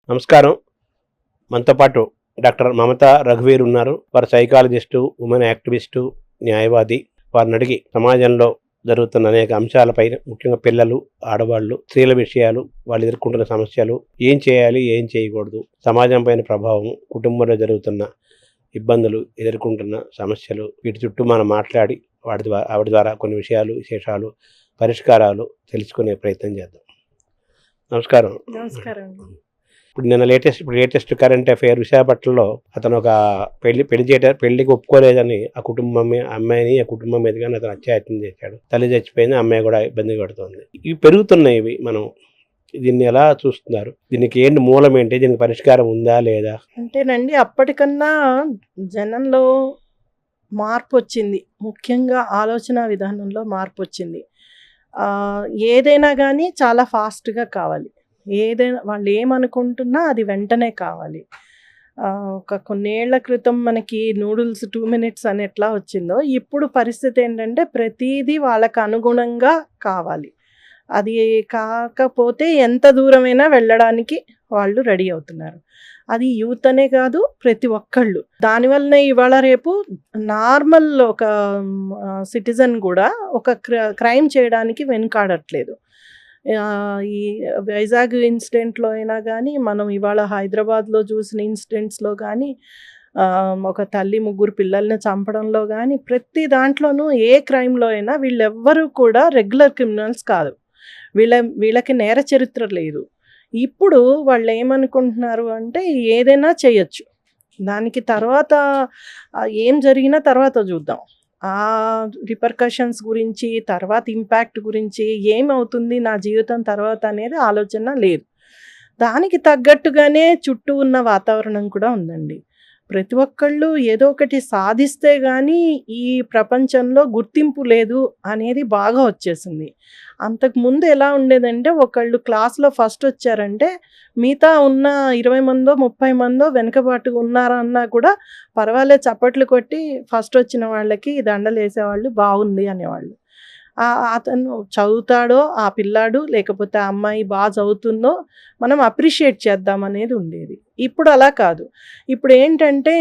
నమస్కారం. మనతో పాటు డాక్టర్ మమతా రఘువీర్ ఉన్నారు. వారు సైకాలజిస్టు, ఉమెన్ యాక్టివిస్టు, న్యాయవాది. వారిని అడిగి సమాజంలో జరుగుతున్న అనేక అంశాలపైన, ముఖ్యంగా పిల్లలు, ఆడవాళ్ళు, స్త్రీల విషయాలు, వాళ్ళు ఎదుర్కొంటున్న సమస్యలు, ఏం చేయాలి, ఏం చేయకూడదు, సమాజం పైన ప్రభావం, కుటుంబంలో జరుగుతున్న ఇబ్బందులు, ఎదుర్కొంటున్న సమస్యలు, వీటి చుట్టూ మనం మాట్లాడి ఆవిడ ద్వారా కొన్ని విషయాలు, విశేషాలు, పరిష్కారాలు తెలుసుకునే ప్రయత్నం చేద్దాం. నమస్కారం. నమస్కారం. ఇప్పుడు నిన్న లేటెస్ట్ కరెంట్ అఫైర్, విశాఖపట్నంలో అతను ఒక పెళ్లికి ఒప్పుకోలేదని ఆ అమ్మాయిని ఆ కుటుంబం మీద కానీ అతను అత్యాయత్నం చేశాడు. తల్లి చచ్చిపోయింది, అమ్మాయి కూడా ఇబ్బంది పడుతుంది. ఇవి పెరుగుతున్నాయి. ఇవి మనం దీన్ని ఎలా చూస్తున్నారు? దీనికి ఏంటి మూలం ఏంటి? దీనికి పరిష్కారం ఉందా లేదా? అంటేనండి, అప్పటికన్నా జనంలో మార్పు వచ్చింది. ముఖ్యంగా ఆలోచన విధానంలో మార్పు వచ్చింది. ఏదైనా కానీ చాలా ఫాస్ట్గా కావాలి. ఏదైనా వాళ్ళు ఏమనుకుంటున్నా అది వెంటనే కావాలి. కొన్నేళ్ల క్రితం మనకి నూడిల్స్ 2 minutes అని ఎట్లా వచ్చిందో, ఇప్పుడు పరిస్థితి ఏంటంటే ప్రతిదీ వాళ్ళకు అనుగుణంగా కావాలి. అది కాకపోతే ఎంత దూరమైనా వెళ్ళడానికి వాళ్ళు రెడీ అవుతున్నారు. అది యూత్ అనే కాదు, ప్రతి ఒక్కళ్ళు. దానివల్లనే ఇవాళ రేపు నార్మల్ ఒక సిటిజన్ కూడా ఒక క్రైమ్ చేయడానికి వెనుకాడట్లేదు. ఈ వైజాగ్ ఇన్సిడెంట్లో అయినా కానీ, మనం ఇవాళ హైదరాబాద్లో చూసిన ఇన్సిడెంట్స్లో కానీ, ఒక తల్లి 3 పిల్లల్ని చంపడంలో కానీ, ప్రతి దాంట్లోనూ ఏ క్రైమ్లో అయినా వీళ్ళెవ్వరూ కూడా రెగ్యులర్ క్రిమినల్స్ కాదు. వీళ్ళకి నేర చరిత్ర లేదు. ఇప్పుడు వాళ్ళు ఏమనుకుంటున్నారు అంటే ఏదైనా చేయొచ్చు, దానికి తర్వాత ఏం జరిగినా తర్వాత చూద్దాం, ఆ రిపర్కషన్స్ గురించి, తర్వాత ఇంపాక్ట్ గురించి, ఏమవుతుంది నా జీవితం తర్వాత అనేది ఆలోచన లేదు. దానికి తగ్గట్టుగానే చుట్టూ ఉన్న వాతావరణం కూడా ఉందండి. ప్రతి ఒక్కళ్ళు ఏదో ఒకటి సాధిస్తే కానీ ఈ ప్రపంచంలో గుర్తింపు లేదు అనేది బాగా వచ్చేసింది. అంతకుముందు ఎలా ఉండేదంటే, ఒకళ్ళు క్లాస్లో ఫస్ట్ వచ్చారంటే మిగతా ఉన్న 20 మందో 30 మందో వెనకబాటుగా ఉన్నారన్నా కూడా పర్వాలేదు, చప్పట్లు కొట్టి ఫస్ట్ వచ్చిన వాళ్ళకి దండలు వేసేవాళ్ళు, బాగుంది అనేవాళ్ళు. అతను చదువుతాడో ఆ పిల్లాడు, లేకపోతే ఆ అమ్మాయి బాగా చదువుతుందో మనం అప్రిషియేట్ చేద్దాం అనేది ఉండేది. ఇప్పుడు అలా కాదు. ఇప్పుడు ఏంటంటే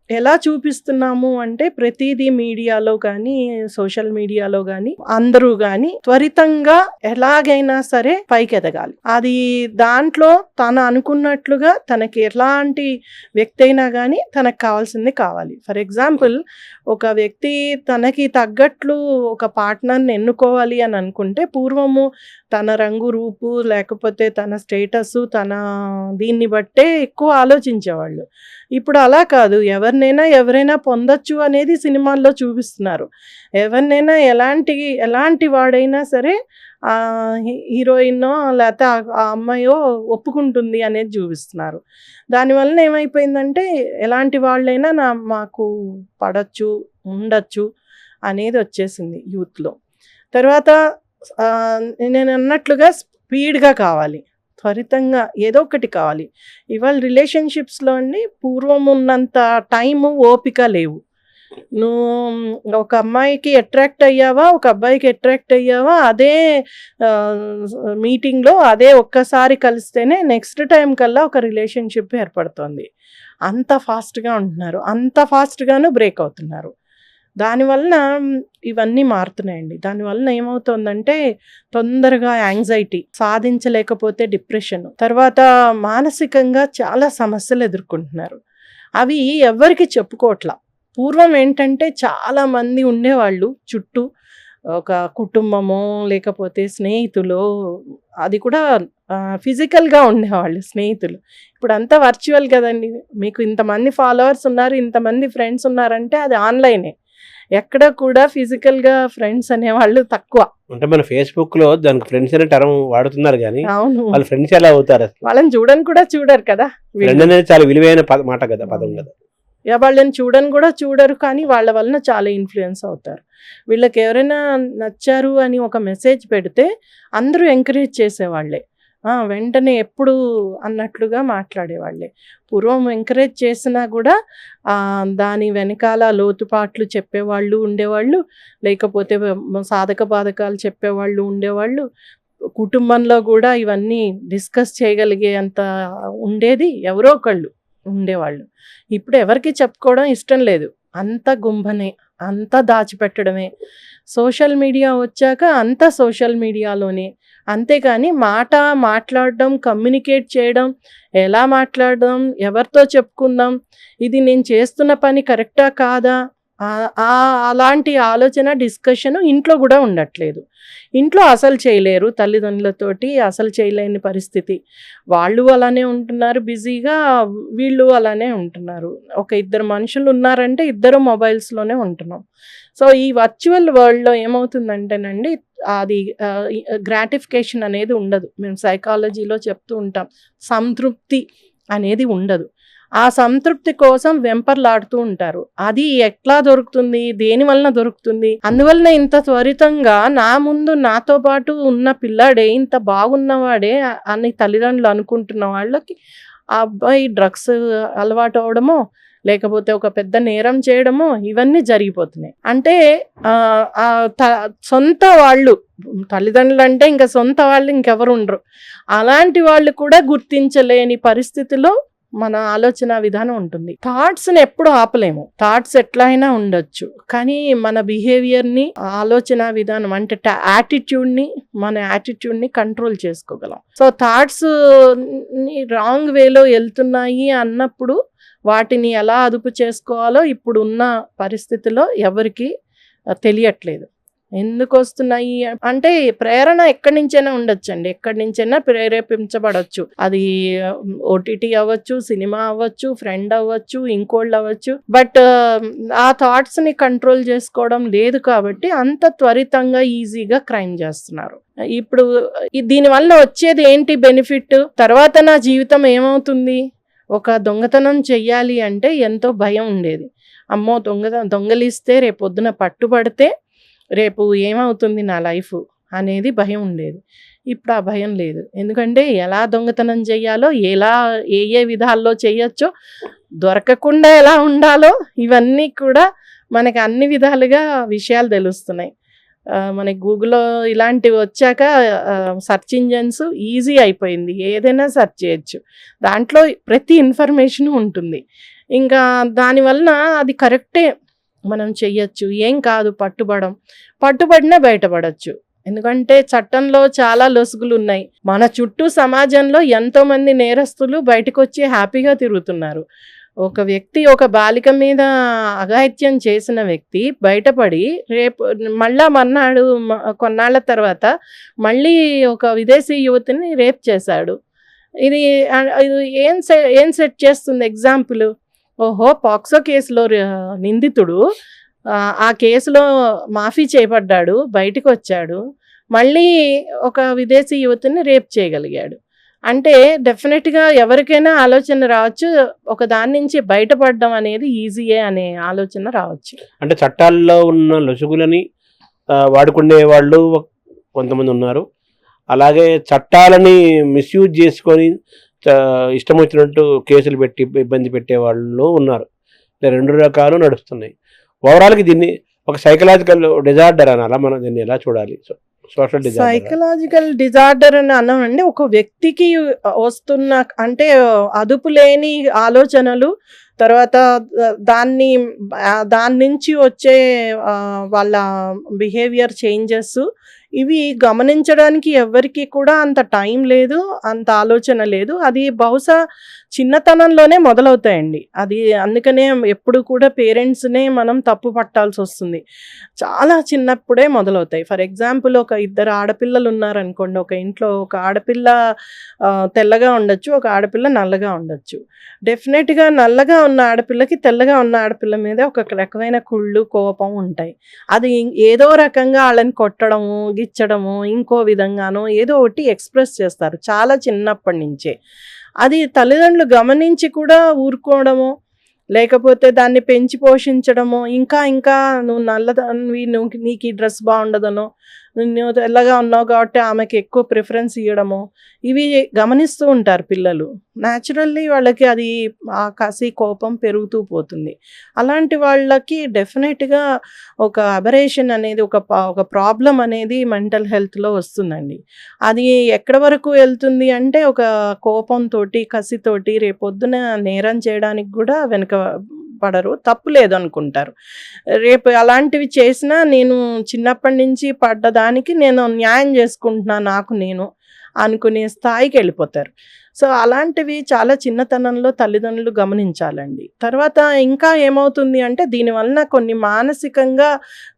ఎలా చూపిస్తున్నాము అంటే, ప్రతిదీ మీడియాలో కానీ, సోషల్ మీడియాలో కానీ, అందరూ కానీ త్వరితంగా ఎలాగైనా సరే పైకి ఎదగాలి. అది దాంట్లో తను అనుకున్నట్లుగా తనకి ఎలాంటి వ్యక్తి అయినా కానీ తనకు కావాల్సింది కావాలి. ఫర్ ఎగ్జాంపుల్, ఒక వ్యక్తి తనకి తగ్గట్లు ఒక పార్ట్నర్ని ఎన్నుకోవాలి అని అనుకుంటే, పూర్వము తన రంగు, రూపు, లేకపోతే తన స్టేటస్, తన దీన్ని బట్టే ఎక్కువ ఆలోచించేవాళ్ళు. ఇప్పుడు అలా కాదు. ఎవరైనా పొందొచ్చు అనేది సినిమాల్లో చూపిస్తున్నారు. ఎవరినైనా ఎలాంటి వాడైనా సరే హీరోయిన్నో లేకపోతే ఆ అమ్మాయో ఒప్పుకుంటుంది అనేది చూపిస్తున్నారు. దానివల్ల ఏమైపోయిందంటే, ఎలాంటి వాళ్ళైనా మాకు పడచ్చు, ఉండొచ్చు అనేది వచ్చేసింది యూత్లో. తర్వాత నేను అన్నట్లుగా స్పీడ్గా కావాలి, త్వరితంగా ఏదో ఒకటి కావాలి. ఇవాళ రిలేషన్షిప్స్లో అండి, పూర్వం ఉన్నంత టైము, ఓపిక లేవు. నువ్వు ఒక అమ్మాయికి అట్రాక్ట్ అయ్యావా, ఒక అబ్బాయికి అట్రాక్ట్ అయ్యావా, అదే మీటింగ్లో అదే ఒక్కసారి కలిస్తేనే నెక్స్ట్ టైం కల్లా ఒక రిలేషన్షిప్ ఏర్పడుతుంది. అంత ఫాస్ట్గా ఉంటున్నారు, అంత ఫాస్ట్గాను బ్రేక్ అవుతున్నారు. దానివలన ఇవన్నీ మారుతున్నాయండి. దానివలన ఏమవుతుందంటే, తొందరగా యాంగ్జైటీ, సాధించలేకపోతే డిప్రెషన్, తర్వాత మానసికంగా చాలా సమస్యలు ఎదుర్కొంటున్నారు. అవి ఎవరికి చెప్పుకోవట్లా. పూర్వం ఏంటంటే చాలామంది ఉండేవాళ్ళు చుట్టూ, ఒక కుటుంబమో లేకపోతే స్నేహితులు, అది కూడా ఫిజికల్గా ఉండేవాళ్ళు స్నేహితులు. ఇప్పుడు అంతా వర్చువల్ కదండి. మీకు ఇంతమంది ఫాలోవర్స్ ఉన్నారు, ఇంతమంది ఫ్రెండ్స్ ఉన్నారంటే అది ఆన్లైనే. ఎక్కడ కూడా ఫిజికల్గా ఫ్రెండ్స్ అనేవాళ్ళు తక్కువ. అంటే మన ఫేస్బుక్ లో దానికి ఫ్రెండ్స్ అనే టర్మ్ వాడుతున్నారు కానీ, అవును, వాళ్ళ ఫ్రెండ్స్ ఎలా అవుతారు? వాళ్ళని చూడరు కదా. ఫ్రెండ్ అనేది చాలా విలువైన మాట కదా, పదం కదా. వాళ్ళని కూడా చూడరు, కానీ వాళ్ళ వలన చాలా ఇన్ఫ్లుయెన్స్ అవుతారు. వీళ్ళకి ఎవరైనా నచ్చారు అని ఒక మెసేజ్ పెడితే అందరూ ఎంకరేజ్ చేసేవాళ్ళే, వెంటనే ఎప్పుడు అన్నట్లుగా మాట్లాడేవాళ్ళే. పూర్వం ఎంకరేజ్ చేసినా కూడా దాని వెనకాల లోతుపాట్లు చెప్పేవాళ్ళు ఉండేవాళ్ళు, లేకపోతే సాధక బాధకాలు చెప్పేవాళ్ళు ఉండేవాళ్ళు. కుటుంబంలో కూడా ఇవన్నీ డిస్కస్ చేయగలిగే అంత ఉండేది ఎవరో ఒకళ్ళు ఉండేవాళ్ళు. ఇప్పుడు ఎవరికి చెప్పుకోవడం ఇష్టం లేదు. అంత గుంభనే, అంతా దాచిపెట్టడమే. సోషల్ మీడియా వచ్చాక అంతా సోషల్ మీడియాలోనే. అంతేకాని మాట్లాడడం, కమ్యూనికేట్ చేయడం, ఎలా మాట్లాడడం, ఎవరితో చెప్పుకుందాం, ఇది నేను చేస్తున్న పని కరెక్టా కాదా, అలాంటి ఆలోచన, డిస్కషన్ ఇంట్లో కూడా ఉండట్లేదు. ఇంట్లో అసలు చేయలేరు, తల్లిదండ్రులతోటి అసలు చేయలేని పరిస్థితి. వాళ్ళు అలానే ఉంటున్నారు బిజీగా, వీళ్ళు అలానే ఉంటున్నారు. ఒక ఇద్దరు మనుషులు ఉన్నారంటే ఇద్దరు మొబైల్స్లోనే ఉంటున్నాం. సో ఈ వర్చువల్ వరల్డ్లో ఏమవుతుందంటేనండి, అది గ్రాటిఫికేషన్ అనేది ఉండదు. మేము సైకాలజీలో చెప్తూ ఉంటాం, సంతృప్తి అనేది ఉండదు. ఆ సంతృప్తి కోసం వెంపర్లాడుతూ ఉంటారు. అది ఎట్లా దొరుకుతుంది, దేని వలన దొరుకుతుంది, అందువలన ఇంత త్వరితంగా నా ముందు నాతో పాటు ఉన్న పిల్లాడే ఇంత బాగున్నవాడే అని తల్లిదండ్రులు అనుకుంటున్న వాళ్ళకి ఆ అబ్బాయి డ్రగ్స్ అలవాటు అవడమో, లేకపోతే ఒక పెద్ద నేరం చేయడమో, ఇవన్నీ జరిగిపోతున్నాయి. అంటే సొంత వాళ్ళు, తల్లిదండ్రులు అంటే ఇంకా సొంత వాళ్ళు ఇంకెవరు ఉండరు. అలాంటి వాళ్ళు కూడా గుర్తించలేని పరిస్థితిలో మన ఆలోచన విధానం ఉంటుంది. థాట్స్ని ఎప్పుడు ఆపలేము. థాట్స్ ఎట్లా అయినా ఉండొచ్చు, కానీ మన బిహేవియర్ని, ఆలోచన విధానం అంటే మన యాటిట్యూడ్ని కంట్రోల్ చేసుకోగలం. సో థాట్స్ రాంగ్ వేలో వెళ్తున్నాయి అన్నప్పుడు వాటిని ఎలా అదుపు చేసుకోవాలో ఇప్పుడు ఉన్న పరిస్థితిలో ఎవరికి తెలియట్లేదు. ఎందుకు వస్తున్నాయి అంటే ప్రేరణ ఎక్కడి నుంచైనా ఉండొచ్చండి, ఎక్కడి నుంచైనా ప్రేరేపించబడచ్చు. అది ఓటీటీ అవ్వచ్చు, సినిమా అవ్వచ్చు, ఫ్రెండ్ అవ్వచ్చు, ఇంకోళ్ళు అవ్వచ్చు. బట్ ఆ థాట్స్ని కంట్రోల్ చేసుకోవడం లేదు కాబట్టి అంత త్వరితంగా ఈజీగా క్రైమ్ చేస్తున్నారు. ఇప్పుడు దీనివల్ల వచ్చేది ఏంటి బెనిఫిట్, తర్వాత నా జీవితం ఏమవుతుంది? ఒక దొంగతనం చెయ్యాలి అంటే ఎంతో భయం ఉండేది. అమ్మో దొంగలిస్తే రేపొద్దున పట్టుబడితే రేపు ఏమవుతుంది నా లైఫ్ అనేది భయం ఉండేది. ఇప్పుడు ఆ భయం లేదు. ఎందుకంటే ఎలా దొంగతనం చెయ్యాలో, ఏ విధాల్లో చేయొచ్చో, దొరకకుండా ఎలా ఉండాలో, ఇవన్నీ కూడా మనకి అన్ని విధాలుగా విషయాలు తెలుస్తున్నాయి. మనకి గూగుల్లో ఇలాంటివి వచ్చాక సెర్చ్ ఇంజన్స్ ఈజీ అయిపోయింది, ఏదైనా సెర్చ్ చేయొచ్చు. దాంట్లో ప్రతి ఇన్ఫర్మేషన్ ఉంటుంది. ఇంకా దానివలన అది కరెక్టే, మనం చెయ్యొచ్చు, ఏం కాదు. పట్టుబడినా బయటపడచ్చు. ఎందుకంటే చట్టంలో చాలా లొసుగులు ఉన్నాయి. మన చుట్టూ సమాజంలో ఎంతోమంది నేరస్తులు బయటకు వచ్చి హ్యాపీగా తిరుగుతున్నారు. ఒక వ్యక్తి ఒక బాలిక మీద అఘాయిత్యం చేసిన వ్యక్తి బయటపడి రేపు మర్నాడు కొన్నాళ్ల తర్వాత మళ్ళీ ఒక విదేశీ యువతిని రేప్ చేశాడు. ఇది ఏం సెట్ చేస్తుంది ఎగ్జాంపుల్? ఓహో, పాక్సో కేసులో నిందితుడు ఆ కేసులో మాఫీ చేయబడ్డాడు, బయటకు వచ్చాడు, మళ్ళీ ఒక విదేశీ యువతిని రేప్ చేయగలిగాడు. అంటే డెఫినెట్గా ఎవరికైనా ఆలోచన రావచ్చు, ఒక దాని నుంచి బయటపడడం అనేది ఈజీయే అనే ఆలోచన రావచ్చు. అంటే చట్టాల్లో ఉన్న లొసుగులని వాడుకునే వాళ్ళు కొంతమంది ఉన్నారు, అలాగే చట్టాలని మిస్యూజ్ చేసుకొని ఇష్టం వచ్చినట్టు కేసులు పెట్టి ఇబ్బంది పెట్టే వాళ్ళు ఉన్నారు. రెండు రకాలు నడుస్తున్నాయి. ఓవరాల్కి దీన్ని ఒక సైకలాజికల్ డిజార్డర్ అనాలా, మనం దీన్ని ఎలా చూడాలి? సైకలాజికల్ డిజార్డర్ అని అన్నామండి, ఒక వ్యక్తికి వస్తున్న అంటే అదుపు లేని ఆలోచనలు, తర్వాత దాని నుంచి వచ్చే వాళ్ళ బిహేవియర్ చేంజెస్, ఇవి గమనించడానికి ఎవరికి కూడా అంత టైం లేదు, అంత ఆలోచన లేదు. అది బహుశా చిన్నతనంలోనే మొదలవుతాయండి. అది అందుకనే ఎప్పుడు కూడా పేరెంట్స్నే మనం తప్పు పట్టాల్సి వస్తుంది. చాలా చిన్నప్పుడే మొదలవుతాయి. ఫర్ ఎగ్జాంపుల్, ఒక ఇద్దరు ఆడపిల్లలు ఉన్నారనుకోండి, ఒక ఇంట్లో ఒక ఆడపిల్ల తెల్లగా ఉండొచ్చు, ఒక ఆడపిల్ల నల్లగా ఉండొచ్చు. డెఫినెట్గా నల్లగా ఉన్న ఆడపిల్లకి తెల్లగా ఉన్న ఆడపిల్ల మీద ఒక రకమైన కుళ్ళు, కోపం ఉంటాయి. అది ఏదో రకంగా వాళ్ళని కొట్టడము, గిచ్చడము, ఇంకో విధంగానో ఏదో ఒకటి ఎక్స్ప్రెస్ చేస్తారు చాలా చిన్నప్పటి నుంచే. అది తల్లిదండ్రులు గమనించి కూడా ఊరుకోవడము, లేకపోతే దాన్ని పెంచి పోషించడము, ఇంకా నువ్వు నల్లదానివి, నీకు ఈ డ్రెస్ బాగుండదనో, నువ్వు తెల్లగా ఉన్నావు కాబట్టి ఆమెకి ఎక్కువ ప్రిఫరెన్స్ ఇవ్వడము, ఇవి గమనిస్తూ ఉంటారు పిల్లలు. న్యాచురల్లీ వాళ్ళకి అది ఆ కసి కోపం పెరుగుతూ పోతుంది. అలాంటి వాళ్ళకి డెఫినెట్గా ఒక అబరేషన్ అనేది ఒక ప్రాబ్లం అనేది మెంటల్ హెల్త్లో వస్తుందండి. అది ఎక్కడి వరకు వెళ్తుంది అంటే ఒక కోపంతో కసితోటి రేపొద్దున నేరం చేయడానికి కూడా వెనుక పడరు, తప్పు లేదనుకుంటారు. రేపు అలాంటివి చేసినా నేను చిన్నప్పటి నుంచి పడ్డదానికి నేను న్యాయం చేసుకుంటున్నా నాకు నేను అనుకునే స్థాయికి వెళ్ళిపోతారు. సో అలాంటివి చాలా చిన్నతనంలో తల్లిదండ్రులు గమనించాలండి. తర్వాత ఇంకా ఏమవుతుంది అంటే దీనివలన కొన్ని మానసికంగా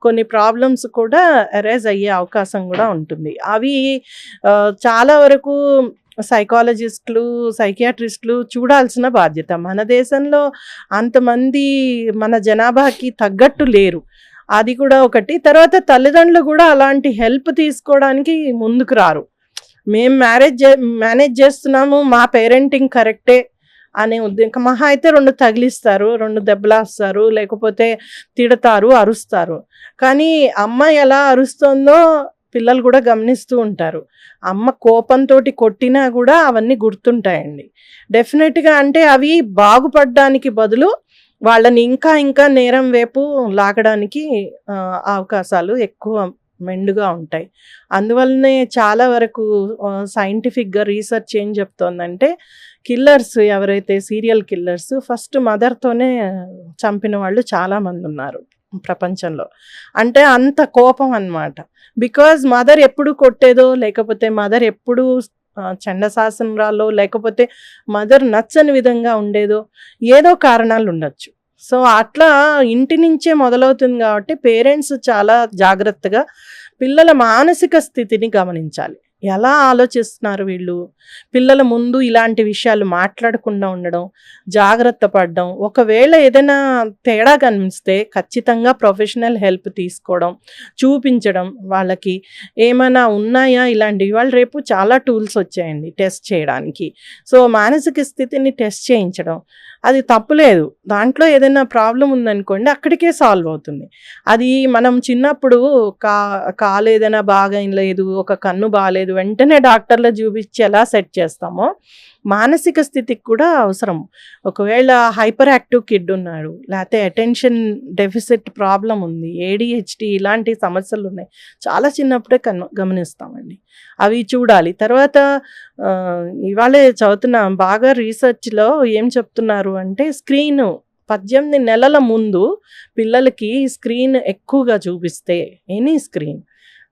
కొన్ని ప్రాబ్లమ్స్ కూడా అరైజ్ అయ్యే అవకాశం కూడా ఉంటుంది. అవి చాలా వరకు సైకాలజిస్టులు, సైకియాట్రిస్టులు చూడాల్సిన బాధ్యత. మన దేశంలో అంతమంది మన జనాభాకి తగ్గట్టు లేరు, అది కూడా ఒకటి. తర్వాత తల్లిదండ్రులు కూడా అలాంటి హెల్ప్ తీసుకోవడానికి ముందుకు రారు. మేము మేనేజ్ చేస్తున్నాము, మా పేరెంటింగ్ కరెక్టే అనే ఉద్దేశం. మహా అయితే 2 తగిలిస్తారు, 2 దెబ్బలేస్తారు, లేకపోతే తిడతారు, అరుస్తారు. కానీ అమ్మ ఎలా అరుస్తుందో పిల్లలు కూడా గమనిస్తూ ఉంటారు. అమ్మ కోపంతో కొట్టినా కూడా అవన్నీ గుర్తుంటాయండి డెఫినెట్గా. అంటే అవి బాగుపడడానికి బదులు వాళ్ళని ఇంకా ఇంకా నేరం వైపు లాగడానికి అవకాశాలు ఎక్కువ మెండుగా ఉంటాయి. అందువల్లనే చాలా వరకు సైంటిఫిక్గా రీసెర్చ్ ఏం చెప్తోందంటే కిల్లర్స్ ఎవరైతే సీరియల్ కిల్లర్స్ ఫస్ట్ మదర్తోనే చంపిన వాళ్ళు చాలామంది ఉన్నారు ప్రపంచంలో. అంటే అంత కోపం అన్నమాట. బికాజ్ మదర్ ఎప్పుడు కొట్టేదో, లేకపోతే మదర్ ఎప్పుడు చండశాసనరాలో, లేకపోతే మదర్ నచ్చని విధంగా ఉండేదో, ఏదో కారణాలు ఉండొచ్చు. సో అట్లా ఇంటి నుంచే మొదలవుతుంది కాబట్టి పేరెంట్స్ చాలా జాగ్రత్తగా పిల్లల మానసిక స్థితిని గమనించాలి. ఎలా ఆలోచిస్తున్నారు వీళ్ళు, పిల్లల ముందు ఇలాంటి విషయాలు మాట్లాడకుండా ఉండడం, జాగ్రత్త పడడం. ఒకవేళ ఏదైనా తేడా కనిపిస్తే ఖచ్చితంగా ప్రొఫెషనల్ హెల్ప్ తీసుకోవడం, చూపించడం, వాళ్ళకి ఏమైనా ఉన్నాయా ఇలాంటివి. వాళ్ళు రేపు చాలా టూల్స్ వచ్చాయండి టెస్ట్ చేయడానికి. సో మానసిక స్థితిని టెస్ట్ చేయించడం అది తప్పులేదు. దాంట్లో ఏదైనా ప్రాబ్లం ఉందనుకోండి అక్కడికే సాల్వ్ అవుతుంది. అది మనం చిన్నప్పుడు కాలు ఏదైనా బాగా లేదు, ఒక కన్ను బాగాలేదు, వెంటనే డాక్టర్లో చూపించి ఎలా సెట్ చేస్తామో మానసిక స్థితికి కూడా అవసరం. ఒకవేళ హైపర్ యాక్టివ్ కిడ్ ఉన్నాడు, లేకపోతే అటెన్షన్ డెఫిసిట్ ప్రాబ్లం ఉంది, ADHD ఇలాంటి సమస్యలు ఉన్నాయి, చాలా చిన్నప్పుడే గమనిస్తామండి. అవి చూడాలి. తర్వాత ఇవాళే చదువుతున్నాం బాగా రీసెర్చ్లో ఏం చెప్తున్నారు అంటే 18 నెలల ముందు పిల్లలకి స్క్రీన్ ఎక్కువగా చూపిస్తే ఎనీ స్క్రీన్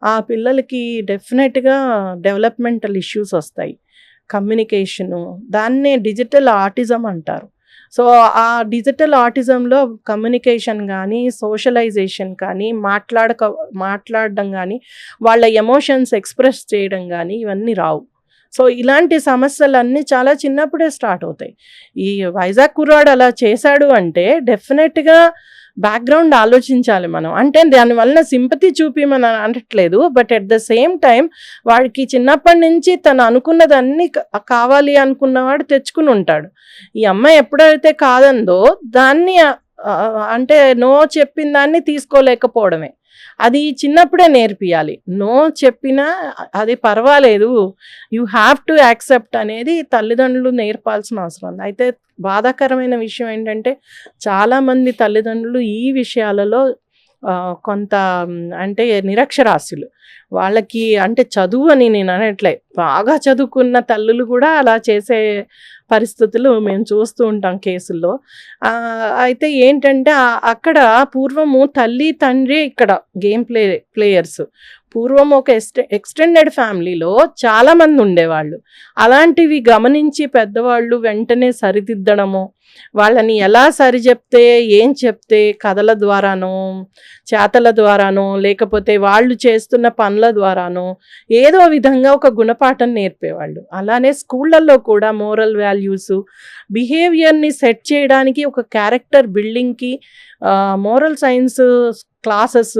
ఆ పిల్లలకి డెఫినెట్గా డెవలప్మెంటల్ ఇష్యూస్ వస్తాయి. కమ్యూనికేషను, దాన్నే డిజిటల్ ఆటిజం అంటారు. సో ఆ డిజిటల్ ఆటిజంలో కమ్యూనికేషన్ కానీ, సోషలైజేషన్ కానీ, మాట్లాడడం కానీ, వాళ్ళ ఎమోషన్స్ ఎక్స్ప్రెస్ చేయడం కానీ ఇవన్నీ రావు. సో ఇలాంటి సమస్యలన్నీ చాలా చిన్నప్పుడే స్టార్ట్ అవుతాయి. ఈ వైజాగ్ కుర్రాడు అలా చేశాడు అంటే డెఫినెట్గా బ్యాక్గ్రౌండ్ ఆలోచించాలి మనం. అంటే దానివల్ల సింపతి చూపిమని అనట్లేదు, but at the same time వాడికి చిన్నప్పటి నుంచి తను అనుకున్నదన్నీ కావాలి అనుకున్నవాడు తెచ్చుకుని ఉంటాడు. ఈ అమ్మాయి ఎప్పుడైతే కాదందో దాన్ని అంటే నో చెప్పిన దాన్ని తీసుకోలేకపోవడమే. అది చిన్నప్పుడే నేర్పియాలి. నో చెప్పినా అది పర్వాలేదు, యూ హ్యావ్ టు యాక్సెప్ట్ అనేది తల్లిదండ్రులు నేర్పాల్సిన అవసరం ఉంది. అయితే బాధాకరమైన విషయం ఏంటంటే చాలామంది తల్లిదండ్రులు ఈ విషయాలలో కొంత అంటే నిరక్షరాస్యులు. వాళ్ళకి అంటే చదువు అని నేను అనట్లే, బాగా చదువుకున్న తల్లులు కూడా అలా చేసే పరిస్థితులు మేము చూస్తూ ఉంటాం కేసుల్లో. అయితే ఏంటంటే అక్కడ పూర్వము తల్లి తండ్రి ఇక్కడ గేమ్ ప్లేయర్స్. పూర్వం ఒక ఎక్స్టెండెడ్ ఫ్యామిలీలో చాలామంది ఉండేవాళ్ళు. అలాంటివి గమనించి పెద్దవాళ్ళు వెంటనే సరిదిద్దడము, వాళ్ళని ఎలా సరిచెప్తే, ఏం చెప్తే కథల ద్వారానో, చేతల ద్వారానో, లేకపోతే వాళ్ళు చేస్తున్న పనుల ద్వారానో ఏదో విధంగా ఒక గుణపాఠం నేర్పేవాళ్ళు. అలానే స్కూళ్ళల్లో కూడా మోరల్ వాల్యూస్, బిహేవియర్ని సెట్ చేయడానికి ఒక క్యారెక్టర్ బిల్డింగ్కి మోరల్ సైన్స్ క్లాసెస్.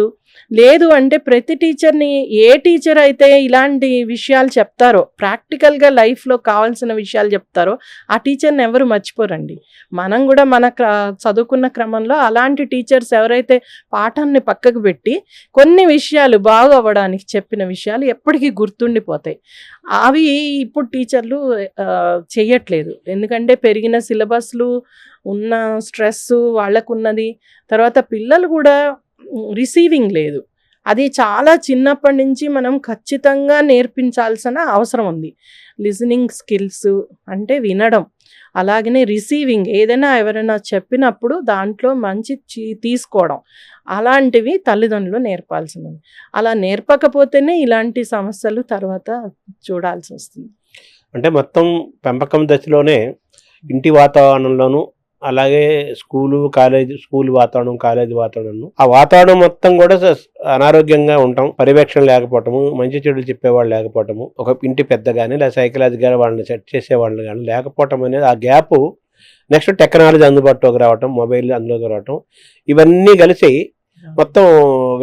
లేదు అంటే ప్రతి టీచర్ని, ఏ టీచర్ అయితే ఇలాంటి విషయాలు చెప్తారో, ప్రాక్టికల్గా లైఫ్లో కావాల్సిన విషయాలు చెప్తారో ఆ టీచర్ని ఎవరు మర్చిపోరండి. మనం కూడా మన చదువుకున్న క్రమంలో అలాంటి టీచర్స్ ఎవరైతే పాఠాన్ని పక్కకు పెట్టి కొన్ని విషయాలు బాగు అవ్వడానికి చెప్పిన విషయాలు ఎప్పటికీ గుర్తుండిపోతాయి. అవి ఇప్పుడు టీచర్లు చెయ్యట్లేదు. ఎందుకంటే పెరిగిన సిలబస్లు, ఉన్న స్ట్రెస్ వాళ్ళకున్నది, తర్వాత పిల్లలు కూడా రిసీవింగ్ లేదు. అది చాలా చిన్నప్పటి నుంచి మనం ఖచ్చితంగా నేర్పించాల్సిన అవసరం ఉంది. లిజనింగ్ స్కిల్స్ అంటే వినడం, అలాగనే రిసీవింగ్, ఏదైనా ఎవరైనా చెప్పినప్పుడు దాంట్లో మంచి తీసుకోవడం, అలాంటివి తల్లిదండ్రులు నేర్పాల్సినవి. అలా నేర్పకపోతేనే ఇలాంటి సమస్యలు తర్వాత చూడాల్సి వస్తుంది. అంటే మొత్తం పెంపకం దశలోనే ఇంటి వాతావరణంలోనూ, అలాగే స్కూల్ వాతావరణం, కాలేజీ వాతావరణం, ఆ వాతావరణం మొత్తం కూడా అనారోగ్యంగా ఉంటాం. పర్యవేక్షణ లేకపోవటము, మంచి చెడులు చెప్పేవాళ్ళు లేకపోవటము, ఒక ఇంటి పెద్ద కానీ లేదా సైకలాజికల్గా వాళ్ళని సెట్ చేసేవాళ్ళు కానీ లేకపోవటం అనేది, ఆ గ్యాప్. నెక్స్ట్ టెక్నాలజీ అందుబాటులోకి రావటం, మొబైల్ అందులోకి రావటం, ఇవన్నీ కలిసి మొత్తం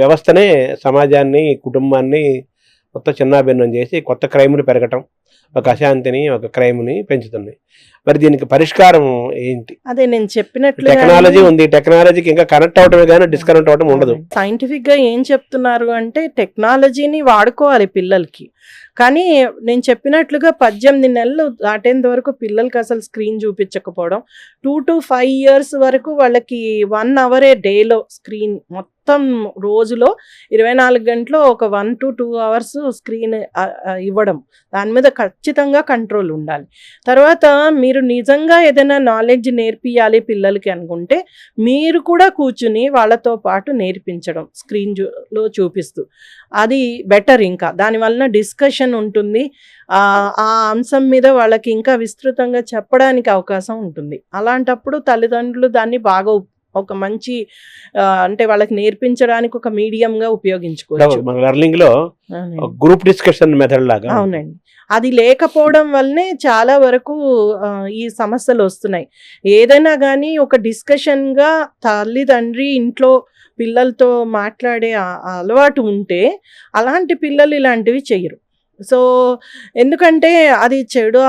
వ్యవస్థనే, సమాజాన్ని, కుటుంబాన్ని మొత్తం చిన్నాభిన్నం చేసి కొత్త క్రైములు పెరగటం, ఒక అశాంతిని, ఒక క్రైమ్ని పెంచుతున్నాయి. మరి దీనికి పరిష్కారం ఏంటి? అదే నేను చెప్పినట్లు టెక్నాలజీ ఉంది, టెక్నాలజీకి ఇంకా కనెక్ట్ అవటమే కానీ డిస్కనెక్ట్ అవటం ఉండదు. సైంటిఫిక్గా ఏం చెప్తున్నారు అంటే టెక్నాలజీని వాడుకోవాలి పిల్లలకి, కానీ నేను చెప్పినట్లుగా 18 నెలలు దాటేంత వరకు పిల్లలకి అసలు స్క్రీన్ చూపించకపోవడం, 2 to 5 years వరకు వాళ్ళకి 1 hour డేలో స్క్రీన్, మొత్తం రోజులో 24 గంటలు ఒక 1 to 2 hours స్క్రీన్ ఇవ్వడం, దాని మీద ఖచ్చితంగా కంట్రోల్ ఉండాలి. తర్వాత మీరు నిజంగా ఏదైనా నాలెడ్జ్ నేర్పియాలి పిల్లలకి అనుకుంటే మీరు కూడా కూర్చుని వాళ్ళతో పాటు నేర్పించడం, స్క్రీన్లో చూపిస్తూ, అది బెటర్. ఇంకా దానివల్ల డిస్కషన్ ఉంటుంది, ఆ అంశం మీద వాళ్ళకి ఇంకా విస్తృతంగా చెప్పడానికి అవకాశం ఉంటుంది. అలాంటప్పుడు తల్లిదండ్రులు దాన్ని బాగా ఒక మంచి అంటే వాళ్ళకి నేర్పించడానికి ఒక మీడియంగా ఉపయోగించుకోవచ్చు. మన లెర్నింగ్ లో గ్రూప్ డిస్కషన్ మెథడ్ లాగా. అవునండి, అది లేకపోవడం వల్లనే చాలా వరకు ఈ సమస్యలు వస్తున్నాయి. ఏదైనా కానీ ఒక డిస్కషన్గా తల్లిదండ్రి ఇంట్లో పిల్లలతో మాట్లాడే అలవాటు ఉంటే అలాంటి పిల్లలు ఇలాంటివి చెయ్యరు. సో ఎందుకంటే అది చెడు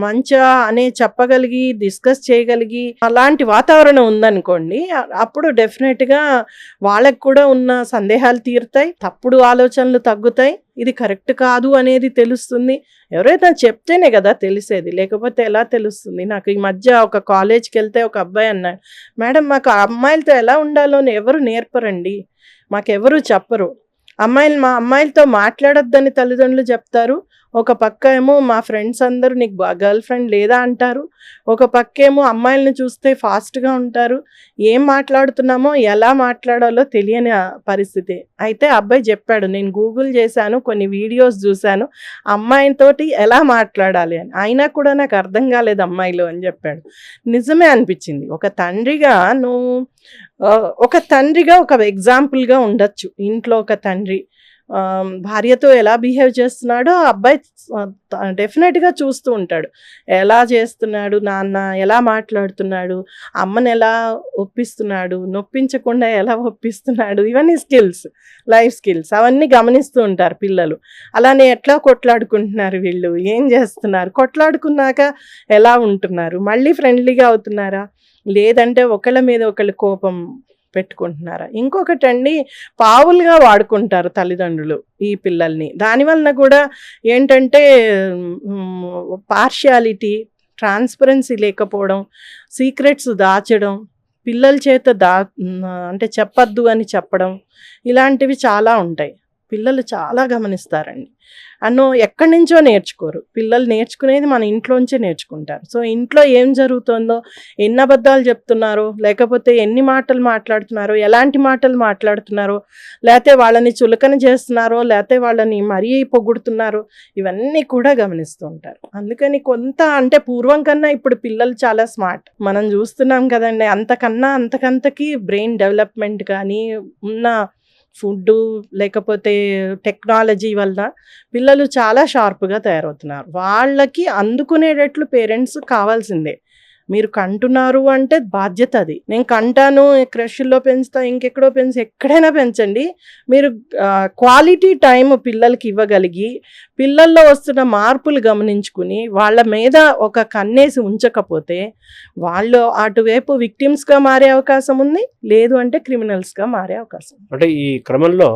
మంచా అనే చెప్పగలిగి డిస్కస్ చేయగలిగి అలాంటి వాతావరణం ఉందనుకోండి, అప్పుడు డెఫినెట్గా వాళ్ళకు కూడా ఉన్న సందేహాలు తీరుతాయి, తప్పుడు ఆలోచనలు తగ్గుతాయి, ఇది కరెక్ట్ కాదు అనేది తెలుస్తుంది. ఎవరైనా చెప్తేనే కదా తెలిసేది, లేకపోతే ఎలా తెలుస్తుంది? నాకు ఈ మధ్య ఒక కాలేజ్కి వెళ్తే ఒక అబ్బాయి అన్నాడు, మేడం మాకు అమ్మాయిలతో ఎలా ఉండాలో ఎవరు నేర్పరండి, మాకెవరు చెప్పరు. మా అమ్మాయిలతో మాట్లాడొద్దని తల్లిదండ్రులు చెప్తారు, ఒక పక్క ఏమో మా ఫ్రెండ్స్ అందరూ నీకు గర్ల్ ఫ్రెండ్ లేదా అంటారు, ఒక పక్క ఏమో అమ్మాయిలను చూస్తే ఫాస్ట్గా ఉంటారు, ఏం మాట్లాడుతున్నామో ఎలా మాట్లాడాలో తెలియని పరిస్థితి. అయితే అబ్బాయి చెప్పాడు, నేను గూగుల్ చేశాను, కొన్ని వీడియోస్ చూశాను అమ్మాయితోటి ఎలా మాట్లాడాలి అని, అయినా కూడా నాకు అర్థం కాలేదు అమ్మాయిలు అని చెప్పాడు. నిజమే అనిపించింది. ఒక తండ్రిగా ఒక ఎగ్జాంపుల్గా ఉండొచ్చు ఇంట్లో. ఒక తండ్రి భార్యతో ఎలా బిహేవ్ చేస్తున్నాడో ఆ అబ్బాయి డెఫినెట్గా చూస్తూ ఉంటాడు. ఎలా చేస్తున్నాడు నాన్న, ఎలా మాట్లాడుతున్నాడు, అమ్మని ఎలా ఒప్పిస్తున్నాడు, నొప్పించకుండా ఎలా ఒప్పిస్తున్నాడు, ఇవన్నీ స్కిల్స్, లైఫ్ స్కిల్స్, అవన్నీ గమనిస్తూ ఉంటారు పిల్లలు. అలానే ఎట్లా కొట్లాడుకుంటున్నారు వీళ్ళు, ఏం చేస్తున్నారు, కొట్లాడుకున్నాక ఎలా ఉంటున్నారు, మళ్ళీ ఫ్రెండ్లీగా అవుతున్నారా, లేదంటే ఒకళ్ళ మీద ఒకళ్ళు కోపం పెట్టుకుంటున్నారా. ఇంకొకటి అండి, పావులుగా వాడుకుంటారు తల్లిదండ్రులు ఈ పిల్లల్ని. దానివలన కూడా ఏంటంటే పార్షియాలిటీ, ట్రాన్స్పరెన్సీ లేకపోవడం, సీక్రెట్స్ దాచడం, పిల్లల చేత అంటే చెప్పద్దు అని చెప్పడం, ఇలాంటివి చాలా ఉంటాయి. పిల్లలు చాలా గమనిస్తారండి. ఎక్కడి నుంచో నేర్చుకోరు. పిల్లలు నేర్చుకునేది మన ఇంట్లోంచే నేర్చుకుంటారు. సో ఇంట్లో ఏం జరుగుతుందో, ఎన్ని అబద్ధాలు చెప్తున్నారో, లేకపోతే ఎన్ని మాటలు మాట్లాడుతున్నారో, ఎలాంటి మాటలు మాట్లాడుతున్నారో, లేకపోతే వాళ్ళని చులకన చేస్తున్నారో, లేకపోతే వాళ్ళని మరీ పొగుడుతున్నారో, ఇవన్నీ కూడా గమనిస్తూ ఉంటారు. అందుకని కొంత అంటే పూర్వం కన్నా ఇప్పుడు పిల్లలు చాలా స్మార్ట్. మనం చూస్తున్నాం కదండి, అంతకంతకి బ్రెయిన్ డెవలప్మెంట్ కానీ, ఉన్న ఫుడ్డు లేకపోతే టెక్నాలజీ వల్ల పిల్లలు చాలా షార్ప్గా తయారవుతున్నారు. వాళ్ళకి అందుకునేటట్లు పేరెంట్స్ కావాల్సిందే. మీరు కంటున్నారు అంటే బాధ్యత అది. నేను కంటాను, క్రష్‌ల్లో పెంచుతా, ఇంకెక్కడో ఎక్కడైనా పెంచండి. మీరు క్వాలిటీ టైమ్ పిల్లలకి ఇవ్వగలిగి, పిల్లల్లో వస్తున్న మార్పులు గమనించుకుని, వాళ్ళ మీద ఒక కన్నేసి ఉంచకపోతే, వాళ్ళు అటువైపు విక్టిమ్స్‌గా మారే అవకాశం ఉంది. లేదు అంటే క్రిమినల్స్‌గా మారే అవకాశం ఉంది. అంటే ఈ క్రమంలో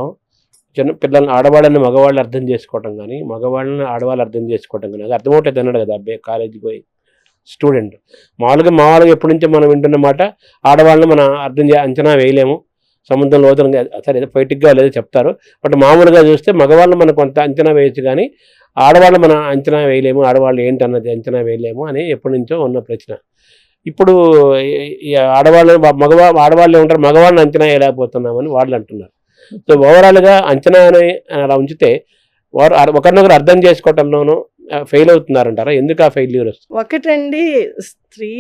పిల్లల్ని ఆడవాళ్ళని మగవాళ్ళు అర్థం చేసుకోవటం కానీ, మగవాళ్ళని ఆడవాళ్ళు అర్థం చేసుకోవటం కానీ, అది అర్థమవుతుంది అన్నాడు కదా అబ్బాయి కాలేజీకి పోయి స్టూడెంట్. మామూలుగా ఎప్పటి నుంచో మనం వింటున్న మాట, ఆడవాళ్ళని మనం అంచనా వేయలేము, సముద్రం లోతుగా సరే ఏదో పొయిటిక్గా లేదో చెప్తారు. బట్ మామూలుగా చూస్తే మగవాళ్ళని మనం కొంత అంచనా వేయచ్చు కానీ ఆడవాళ్ళు మనం అంచనా వేయలేము, ఆడవాళ్ళు ఏంటి అన్నది అంచనా వేయలేము అని ఎప్పటి నుంచో ఉన్న ప్రశ్న. ఇప్పుడు ఈ ఆడవాళ్ళు ఉంటారు, మగవాళ్ళని అంచనా వేయలేకపోతున్నామని వాళ్ళు అంటున్నారు. సో ఓవరాల్గా అంచనా అలా ఉంచితే వారు ఒకరినొకరు అర్థం చేసుకోవటంలోనూ ఫెయిల్ అవుతున్నారంటారా? ఎందుకు ఆ ఫెయిల్యూర్ వస్తుంది? ఒకటండి, స్త్రీ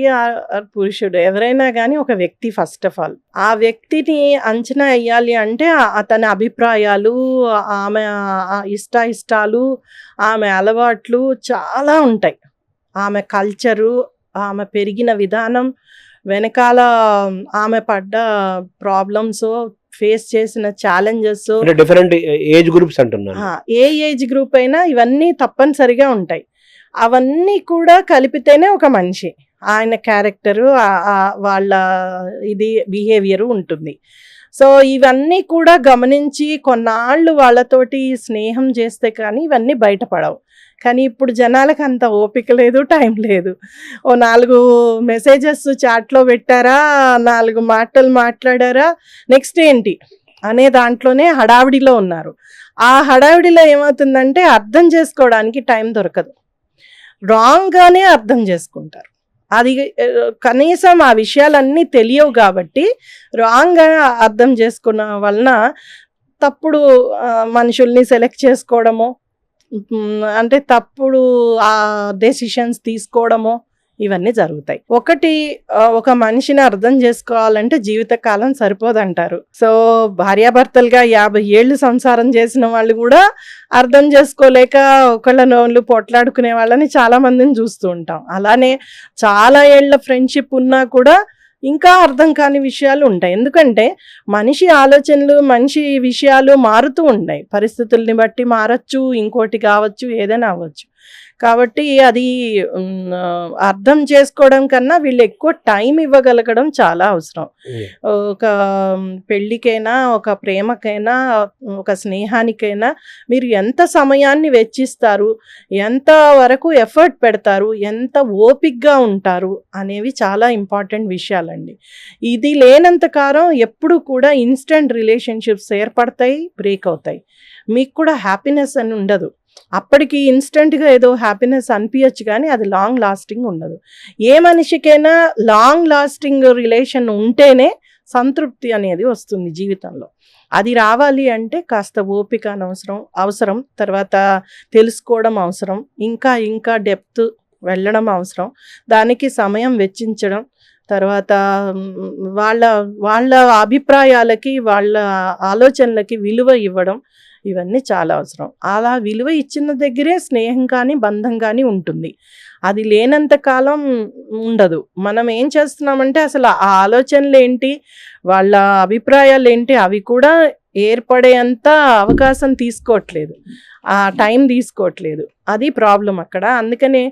పురుషుడు ఎవరైనా కానీ ఒక వ్యక్తి, ఫస్ట్ ఆఫ్ ఆల్ ఆ వ్యక్తిని అంచనా వేయాలి అంటే అతని అభిప్రాయాలు, ఆమె ఇష్టాలు, ఆమె అలవాట్లు చాలా ఉంటాయి. ఆమె కల్చరు, ఆమె పెరిగిన విధానం, వెనకాల ఆమె పడ్డ ప్రాబ్లమ్స్, ఫేస్ చేసిన ఛాలెంజెస్, డిఫరెంట్ ఏజ్ గ్రూప్స్ అంటున్నాను. ఏ ఏజ్ గ్రూప్ అయినా ఇవన్నీ తప్పనిసరిగా ఉంటాయి. అవన్నీ కూడా కలిపితేనే ఒక మనిషి, ఆయన క్యారెక్టరు, వాళ్ళ ఇది బిహేవియర్ ఉంటుంది. సో ఇవన్నీ కూడా గమనించి కొన్నాళ్ళు వాళ్ళతోటి స్నేహం చేస్తే కానీ ఇవన్నీ బయటపడవు. కానీ ఇప్పుడు జనాలకు అంత ఓపిక లేదు, టైం లేదు. ఓ 4 మెసేజెస్ చాట్లో పెట్టారా, 4 మాటలు మాట్లాడారా, నెక్స్ట్ ఏంటి అనే దాంట్లోనే హడావిడిలో ఉన్నారు. ఆ హడావిడిలో ఏమవుతుందంటే అర్థం చేసుకోవడానికి టైం దొరకదు, రాంగ్గానే అర్థం చేసుకుంటారు. అది కనీసం ఆ విషయాలన్నీ తెలియవు కాబట్టి రాంగ్గా అర్థం చేసుకున్న వలన తప్పుడు మనుషుల్ని సెలెక్ట్ చేసుకోవడము, అంటే తప్పుడు డెసిషన్స్ తీసుకోవడము, ఇవన్నీ జరుగుతాయి. ఒక మనిషిని అర్థం చేసుకోవాలంటే జీవితకాలం సరిపోదంటారు. సో భార్యాభర్తలుగా 50 ఏళ్ళు సంసారం చేసిన వాళ్ళు కూడా అర్థం చేసుకోలేక ఒకళ్ళ పొట్లాడుకునే వాళ్ళని చాలా మందిని చూస్తూ ఉంటాం. అలానే చాలా ఏళ్ల ఫ్రెండ్షిప్ ఉన్నా కూడా ఇంకా అర్థం కాని విషయాలు ఉంటాయి. ఎందుకంటే మనిషి ఆలోచనలు, మనిషి విషయాలు మారుతూ ఉంటాయి. పరిస్థితుల్ని బట్టి మారచ్చు, ఇంకోటి కావచ్చు, ఏదైనా అవ్వచ్చు. కాబట్టి అది అర్థం చేసుకోవడం కన్నా వీళ్ళు ఎక్కువ టైం ఇవ్వగలగడం చాలా అవసరం. ఒక పెళ్ళికైనా, ఒక ప్రేమకైనా, ఒక స్నేహానికైనా మీరు ఎంత సమయాన్ని వెచ్చిస్తారు, ఎంత వరకు ఎఫర్ట్ పెడతారు, ఎంత ఓపికగా ఉంటారు అనేవి చాలా ఇంపార్టెంట్ విషయాలండి. ఇది లేనంత కాలం ఎప్పుడు కూడా ఇన్స్టెంట్ రిలేషన్షిప్స్ ఏర్పడతాయి, బ్రేక్ అవుతాయి. మీకు కూడా హ్యాపీనెస్ అని ఉండదు. అప్పటికి ఇన్స్టెంట్గా ఏదో హ్యాపీనెస్ అనిపించచ్చు కానీ అది లాంగ్ లాస్టింగ్ ఉండదు. ఏ మనిషికైనా లాంగ్ లాస్టింగ్ రిలేషన్ ఉంటేనే సంతృప్తి అనేది వస్తుంది జీవితంలో. అది రావాలి అంటే కాస్త ఓపిక అవసరం, తర్వాత తెలుసుకోవడం అవసరం, ఇంకా డెప్త్ వెళ్ళడం అవసరం, దానికి సమయం వెచ్చించడం, తర్వాత వాళ్ళ అభిప్రాయాలకి, వాళ్ళ ఆలోచనలకి విలువ ఇవ్వడం, ఇవన్నీ చాలా అవసరం. అలా విలువ ఇచ్చిన దగ్గరే స్నేహం కానీ, బంధం కానీ ఉంటుంది. అది లేనంత కాలం ఉండదు. మనం ఏం చేస్తున్నామంటే అసలు ఆ ఆలోచనలు ఏంటి, వాళ్ళ అభిప్రాయాలు ఏంటి, అవి కూడా ఏర్పడేంత అవకాశం తీసుకోవట్లేదు, ఆ టైం తీసుకోవట్లేదు. అది ప్రాబ్లం అక్కడ. అందుకనే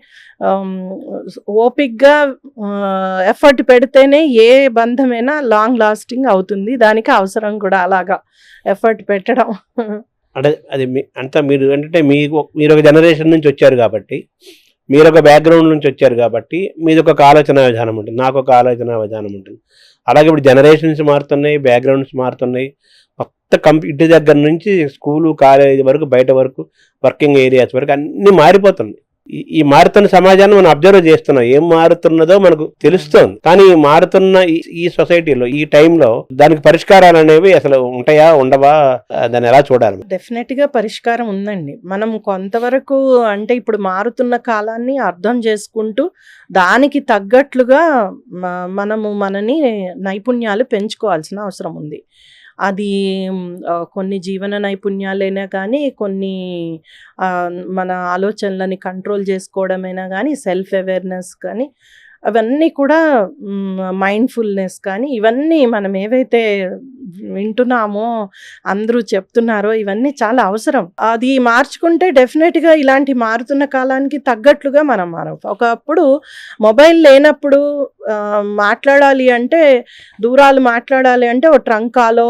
ఓపిక్గా ఎఫర్ట్ పెడితేనే ఏ బంధమైనా లాంగ్ లాస్టింగ్ అవుతుంది. దానికి అవసరం కూడా అలాగా ఎఫర్ట్ పెట్టడం. అంటే అది అంతా మీరు ఏంటంటే మీరు ఒక జనరేషన్ నుంచి వచ్చారు కాబట్టి, మీరు ఒక బ్యాక్గ్రౌండ్ నుంచి వచ్చారు కాబట్టి మీది ఒక ఆలోచన విధానం ఉంటుంది, నాకు ఒక ఆలోచన విధానం ఉంటుంది. అలాగే ఇప్పుడు జనరేషన్స్ మారుతున్నాయి, బ్యాక్గ్రౌండ్స్ మారుతున్నాయి. మొత్తం ఇంటి దగ్గర నుంచి స్కూలు, కాలేజీ వరకు, బయట వరకు, వర్కింగ్ ఏరియాస్ వరకు అన్నీ మారిపోతున్నాయి. ఈ మారుతున్న సమాజాన్ని మనం అబ్జర్వ్ చేస్తున్నాం. ఏం మారుతున్నదో మనకు తెలుస్తుంది. కానీ మారుతున్న ఈ సొసైటీలో, ఈ టైంలో దానికి పరిష్కారాలు అనేవి అసలు ఉంటాయా, ఉండవా, దాన్ని ఎలా చూడాలి? డెఫినెట్ గా పరిష్కారం ఉందండి. మనం కొంతవరకు అంటే ఇప్పుడు మారుతున్న కాలాన్ని అర్థం చేసుకుంటూ దానికి తగ్గట్లుగా మనని నైపుణ్యాలు పెంచుకోవాల్సిన అవసరం ఉంది. అది కొన్ని జీవన నైపుణ్యాలైనా కానీ, కొన్ని మన ఆలోచనలని కంట్రోల్ చేసుకోవడమైనా కానీ, సెల్ఫ్ అవేర్నెస్ కానీ, అవన్నీ కూడా మైండ్‌ఫుల్‌నెస్ కానీ ఇవన్నీ మనం ఏవైతే వింటున్నామో, అందరూ చెప్తున్నారో ఇవన్నీ చాలా అవసరం. అది మార్చుకుంటే డెఫినెట్‌గా ఇలాంటి మారుతున్న కాలానికి తగ్గట్లుగా మనం ఒకప్పుడు మొబైల్ లేనప్పుడు మాట్లాడాలి అంటే దూరాలు మాట్లాడాలి అంటే ఓ ట్రంక్ కాలో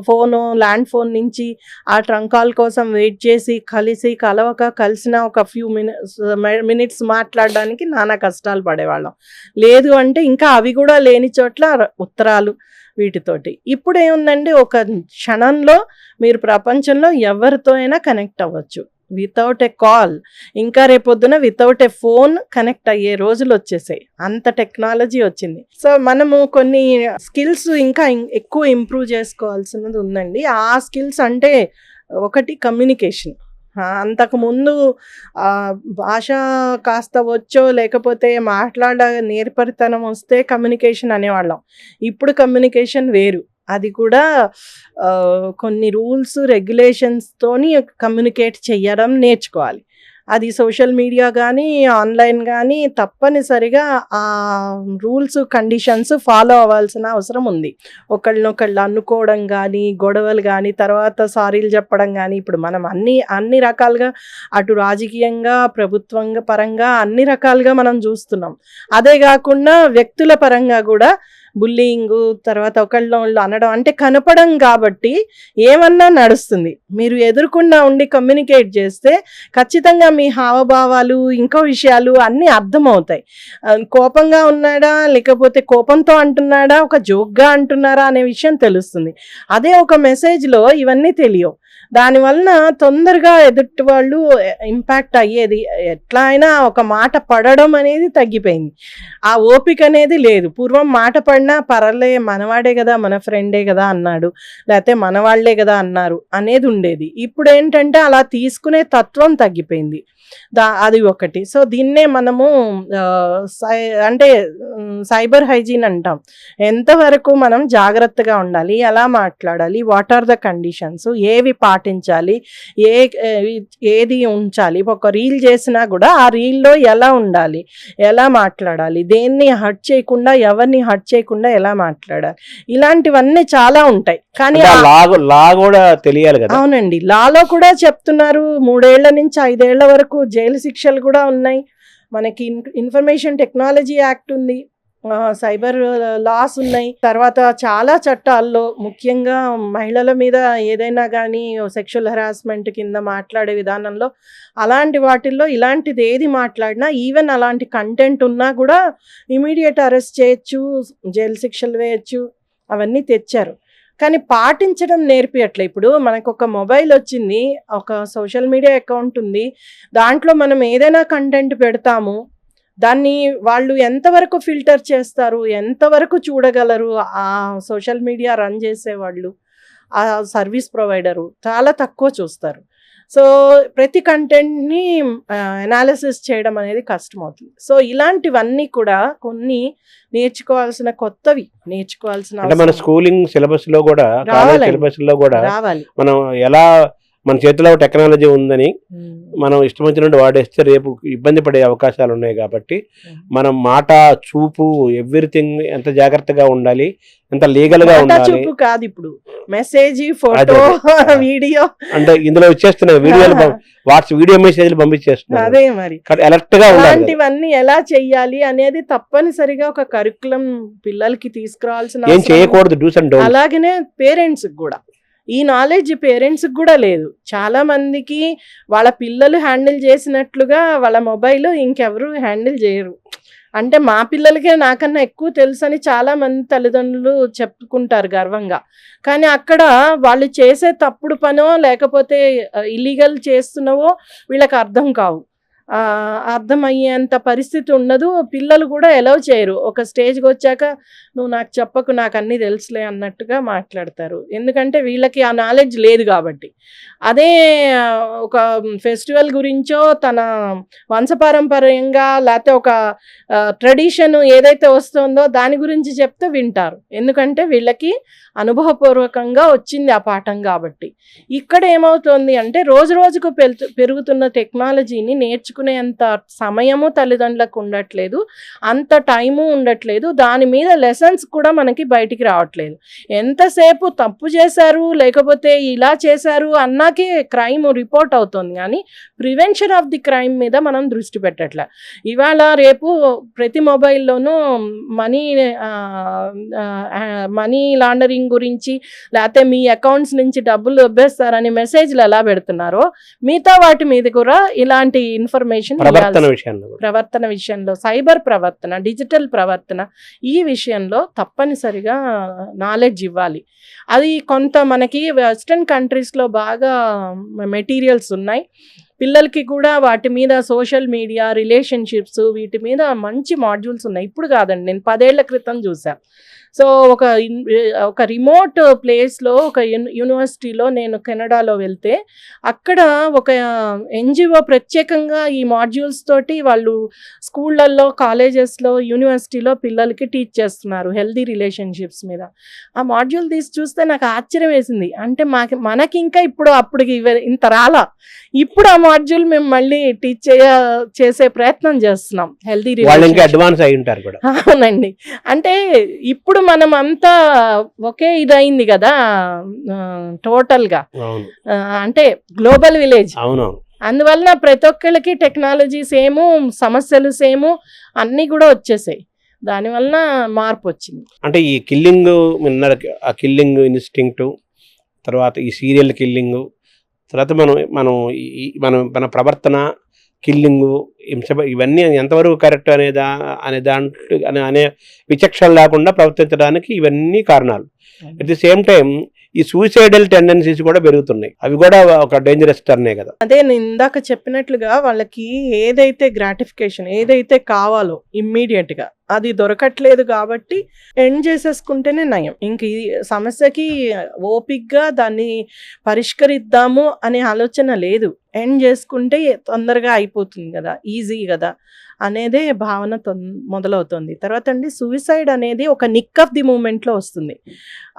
ఫోను ల్యాండ్ ఫోన్ నుంచి ఆ ట్రంక్ కాల్ కోసం వెయిట్ చేసి కలిసిన ఒక ఫ్యూ మినిట్స్ మాట్లాడడానికి నానా కష్టాలు పడేవాళ్ళం. లేదు అంటే ఇంకా అవి కూడా లేని చోట్ల ఉత్తరాలు వీటితోటి. ఇప్పుడు ఏముందండి, ఒక క్షణంలో మీరు ప్రపంచంలో ఎవరితో అయినా కనెక్ట్ అవ్వచ్చు వితౌట్ ఏ కాల్. ఇంకా రేపొద్దున వితౌట్ ఏ ఫోన్ కనెక్ట్ అయ్యే రోజులు వచ్చేసాయి. అంత టెక్నాలజీ వచ్చింది. సో మనము కొన్ని స్కిల్స్ ఇంకా ఎక్కువ ఇంప్రూవ్ చేసుకోవాల్సినది ఉందండి. ఆ స్కిల్స్ అంటే ఒకటి కమ్యూనికేషన్. అంతకుముందు భాష కాస్త వచ్చో లేకపోతే నేర్పరితనం వస్తే కమ్యూనికేషన్ అనేవాళ్ళం. ఇప్పుడు కమ్యూనికేషన్ వేరు. అది కూడా కొన్ని రూల్స్ రెగ్యులేషన్స్తోని కమ్యూనికేట్ చెయ్యడం నేర్చుకోవాలి. అది సోషల్ మీడియా కానీ ఆన్లైన్ కానీ తప్పనిసరిగా ఆ రూల్స్ కండిషన్స్ ఫాలో అవ్వాల్సిన అవసరం ఉంది. ఒకళ్ళనొకళ్ళు అనుకోవడం కానీ, గొడవలు కానీ, తర్వాత సారీలు చెప్పడం కానీ, ఇప్పుడు మనం అన్ని రకాలుగా అటు రాజకీయంగా ప్రభుత్వంగా పరంగా అన్ని రకాలుగా మనం చూస్తున్నాం. అదే కాకుండా వ్యక్తుల పరంగా కూడా బుల్లింగు, తర్వాత ఒకళ్ళనొళ్ళు అనడం అంటే కనపడం కాబట్టి ఏమన్నా నడుస్తుంది. మీరు ఎదురుకుండా ఉండి కమ్యూనికేట్ చేస్తే ఖచ్చితంగా మీ హావభావాలు ఇంకో విషయాలు అన్నీ అర్థమవుతాయి. కోపంగా ఉన్నాడా లేకపోతే కోపంతో అంటున్నాడా, ఒక జోక్గా అంటున్నారా అనే విషయం తెలుస్తుంది. అదే ఒక మెసేజ్లో ఇవన్నీ తెలియవు. దానివలన తొందరగా ఎదుటి వాళ్ళు ఇంపాక్ట్ అయ్యేది. ఎట్లా అయినా ఒక మాట పడడం అనేది తగ్గిపోయింది. ఆ ఓపిక అనేది లేదు. పూర్వం మాట పడినా పర్లే, మనవాడే కదా, మన ఫ్రెండే కదా అన్నాడు, లేకపోతే మనవాళ్లే కదా అన్నారు అనేది ఉండేది. ఇప్పుడు ఏంటంటే అలా తీసుకునే తత్వం తగ్గిపోయింది. అది ఒకటి. సో దీన్నే మనము అంటే సైబర్ హైజీన్ అంటాం. ఎంతవరకు మనం జాగ్రత్తగా ఉండాలి, ఎలా మాట్లాడాలి, వాట్ ఆర్ ద కండిషన్స్, ఏవి పాటించాలి, ఏది ఉంచాలి. ఒక రీల్ చేసినా కూడా ఆ రీల్లో ఎలా ఉండాలి, ఎలా మాట్లాడాలి, దేన్ని హర్ట్ చేయకుండా, ఎవరిని హర్ట్ చేయకుండా ఎలా మాట్లాడాలి, ఇలాంటివన్నీ చాలా ఉంటాయి. కానీ లా కూడా తెలియాలి కదా. అవునండి, లాలో కూడా చెప్తున్నారు 3 ఏళ్ల నుంచి 5 ఏళ్ల వరకు జైలు శిక్షలు కూడా ఉన్నాయి. మనకి ఇన్ఫర్మేషన్ టెక్నాలజీ యాక్ట్ ఉంది, సైబర్ లాస్ ఉన్నాయి. తర్వాత చాలా చట్టాల్లో ముఖ్యంగా మహిళల మీద ఏదైనా కానీ సెక్షువల్ హెరాస్మెంట్ కింద మాట్లాడే విధానంలో అలాంటి వాటిల్లో ఇలాంటిది ఏది మాట్లాడినా, ఈవెన్ అలాంటి కంటెంట్ ఉన్నా కూడా ఇమీడియట్ అరెస్ట్ చేయొచ్చు, జైలు శిక్షలు వేయచ్చు, అవన్నీ తెచ్చారు. కానీ పాటించడం నేర్పియట్లే. ఇప్పుడు మనకు ఒక మొబైల్ వచ్చింది, ఒక సోషల్ మీడియా అకౌంట్ ఉంది, దాంట్లో మనం ఏదైనా కంటెంట్ పెడతాము, దాన్ని వాళ్ళు ఎంతవరకు ఫిల్టర్ చేస్తారు, ఎంతవరకు చూడగలరు, ఆ సోషల్ మీడియా రన్ చేసేవాళ్ళు, ఆ సర్వీస్ ప్రొవైడరు చాలా తక్కువ చూస్తారు. సో ప్రతి కంటెంట్ని అనాలిసిస్ చేయడం అనేది కష్టమవుతుంది. సో ఇలాంటివన్నీ కూడా కొన్ని నేర్చుకోవాల్సిన కొత్తవి నేర్చుకోవాల్సిన మన స్కూలింగ్ సిలబస్ లో కూడా సిలబస్ లో కూడా రావాలి. మనం ఎలా మన చేతిలో టెక్నాలజీ ఉందని మనం ఇష్టం వచ్చినట్టు వాడేస్తే రేపు ఇబ్బంది పడే అవకాశాలు ఉన్నాయి. కాబట్టి మనం మాట, చూపు, ఎవ్రీథింగ్ ఎంత జాగ్రత్తగా ఉండాలి, ఎంత లీగల్ గా ఉండాలి. చూపు కాదు, ఇప్పుడు మెసేజ్, ఫోటో, వీడియో అంటే ఇందులో వచ్చేస్తున్నాయి వీడియోలు, వీడియో మెసేజ్లు పంపించేస్తున్నారు. అదే మరి అలర్ట్ గా ఇలాంటివన్నీ ఎలా చెయ్యాలి అనేది తప్పనిసరిగా ఒక కరికులం పిల్లలకి తీసుకురావాల్సిన, ఏం చేయకూడదు, డూస్ అండ్ డోంట్స్. అలాగనే పేరెంట్స్ కూడా ఈ నాలెడ్జ్ పేరెంట్స్కి కూడా లేదు. చాలా మందికి వాళ్ళ పిల్లలు హ్యాండిల్ చేసినట్లుగా వాళ్ళ మొబైల్ ఇంకెవరు హ్యాండిల్ చేయరు. అంటే మా పిల్లలకే నాకన్నా ఎక్కువ తెలుసు అని చాలా మంది తల్లిదండ్రులు చెప్పుకుంటారు గర్వంగా. కానీ అక్కడ వాళ్ళు చేసే తప్పుడు పనో లేకపోతే ఇల్లీగల్ చేస్తున్నవో వీళ్ళకి అర్థం కావు, అర్థమయ్యేంత పరిస్థితి ఉండదు. పిల్లలు కూడా ఎలవ్ చేయరు. ఒక స్టేజ్కి వచ్చాక నువ్వు నాకు చెప్పకు, నాకు అన్నీ తెలుసులే అన్నట్టుగా మాట్లాడతారు. ఎందుకంటే వీళ్ళకి ఆ నాలెడ్జ్ లేదు కాబట్టి. అదే ఒక ఫెస్టివల్ గురించో తన వంశపారంపర్యంగా లేకపోతే ఒక ట్రెడిషన్ ఏదైతే వస్తుందో దాని గురించి చెప్తే వింటారు. ఎందుకంటే వీళ్ళకి అనుభవపూర్వకంగా వచ్చింది ఆ పాఠం కాబట్టి. ఇక్కడ ఏమవుతుంది అంటే రోజు రోజుకు పెరుగుతున్న టెక్నాలజీని నేర్చుకునేంత సమయము తల్లిదండ్రులకు ఉండట్లేదు, అంత టైము ఉండట్లేదు, దాని మీద లెసన్స్ కూడా మనకి బయటికి రావట్లేదు. ఎంతసేపు తప్పు చేశారు లేకపోతే ఇలా చేశారు అన్నాకే క్రైమ్ రిపోర్ట్ అవుతుంది, కానీ ప్రివెన్షన్ ఆఫ్ ది క్రైమ్ మీద మనం దృష్టి పెట్టట్లే. ఇవాళ రేపు ప్రతి మొబైల్లోనూ మనీ లాండరింగ్ గురించి లేకపోతే మీ అకౌంట్స్ నుంచి డబ్బులు దొబ్బేస్తారని మెసేజ్లు ఎలా పెడుతున్నారో మిగతా వాటి మీద కూడా ఇలాంటి ఇన్ఫర్మేషన్ ప్రవర్తన విషయంలో, సైబర్ ప్రవర్తన, డిజిటల్ ప్రవర్తన, ఈ విషయంలో తప్పనిసరిగా నాలెడ్జ్ ఇవ్వాలి. అది కొంత మనకి వెస్ట్రన్ కంట్రీస్లో బాగా మెటీరియల్స్ ఉన్నాయి. పిల్లలకి కూడా వాటి మీద సోషల్ మీడియా, రిలేషన్షిప్స్, వీటి మీద మంచి మాడ్యూల్స్ ఉన్నాయి. ఇప్పుడు కాదండి, నేను 10 ఏళ్ల క్రితం చూసాను. సో ఒక రిమోట్ ప్లేస్లో ఒక యూనివర్సిటీలో నేను కెనడాలో వెళ్తే అక్కడ ఒక ఎన్జిఓ ప్రత్యేకంగా ఈ మాడ్యూల్స్ తోటి వాళ్ళు స్కూళ్ళల్లో, కాలేజెస్లో, యూనివర్సిటీలో పిల్లలకి టీచ్ చేస్తున్నారు హెల్దీ రిలేషన్షిప్స్ మీద. ఆ మాడ్యూల్ తీసి చూస్తే నాకు ఆశ్చర్యం వేసింది. అంటే మనకి ఇంకా అప్పటికి ఇంత రాలా, ఇప్పుడు ఆ మాడ్యూల్ మేము మళ్ళీ టీచ్ చేసే ప్రయత్నం చేస్తున్నాం. Healthy relationship. అవునండి. అంటే ఇప్పుడు మనం అంతా ఒకే ఇదైంది కదా టోటల్గా, అంటే గ్లోబల్ విలేజ్. అందువలన ప్రతి ఒక్కళ్ళకి టెక్నాలజీ సేము, సమస్యలు సేము, అన్నీ కూడా వచ్చేసాయి. దానివలన మార్పు వచ్చింది. అంటే ఈ కిల్లింగ్, ఆ కిల్లింగ్ ఇన్స్టింక్ట్, తర్వాత ఈ సీరియల్ కిల్లింగ్, తర్వాత మన ప్రవర్తన, కిల్లింగు, హింస, ఇవన్నీ ఎంతవరకు కరెక్ట్ అనే విచక్షణ లేకుండా ప్రవర్తించడానికి ఇవన్నీ కారణాలు. అట్ ది సేమ్ టైం ఈ సూసైడల్ టెండెన్సీస్ కూడా పెరుగుతున్నాయి. అవి కూడా ఒక డేంజరస్ టర్నే కదా. అదే నేను ఇందాక చెప్పినట్లుగా వాళ్ళకి ఏదైతే గ్రాటిఫికేషన్, ఏదైతే కావాలో ఇమ్మీడియట్గా అది దొరకట్లేదు కాబట్టి ఎండ్ చేసేసుకుంటేనే నయం. ఇంక ఈ సమస్యకి ఓపిక్గా దాన్ని పరిష్కరిద్దాము అనే ఆలోచన లేదు. ఎండ్ చేసుకుంటే తొందరగా అయిపోతుంది కదా, ఈజీ కదా అనేదే భావన మొదలవుతుంది. తర్వాత అండి, సూసైడ్ అనేది ఒక నిక్ ఆఫ్ ది మూమెంట్లో వస్తుంది.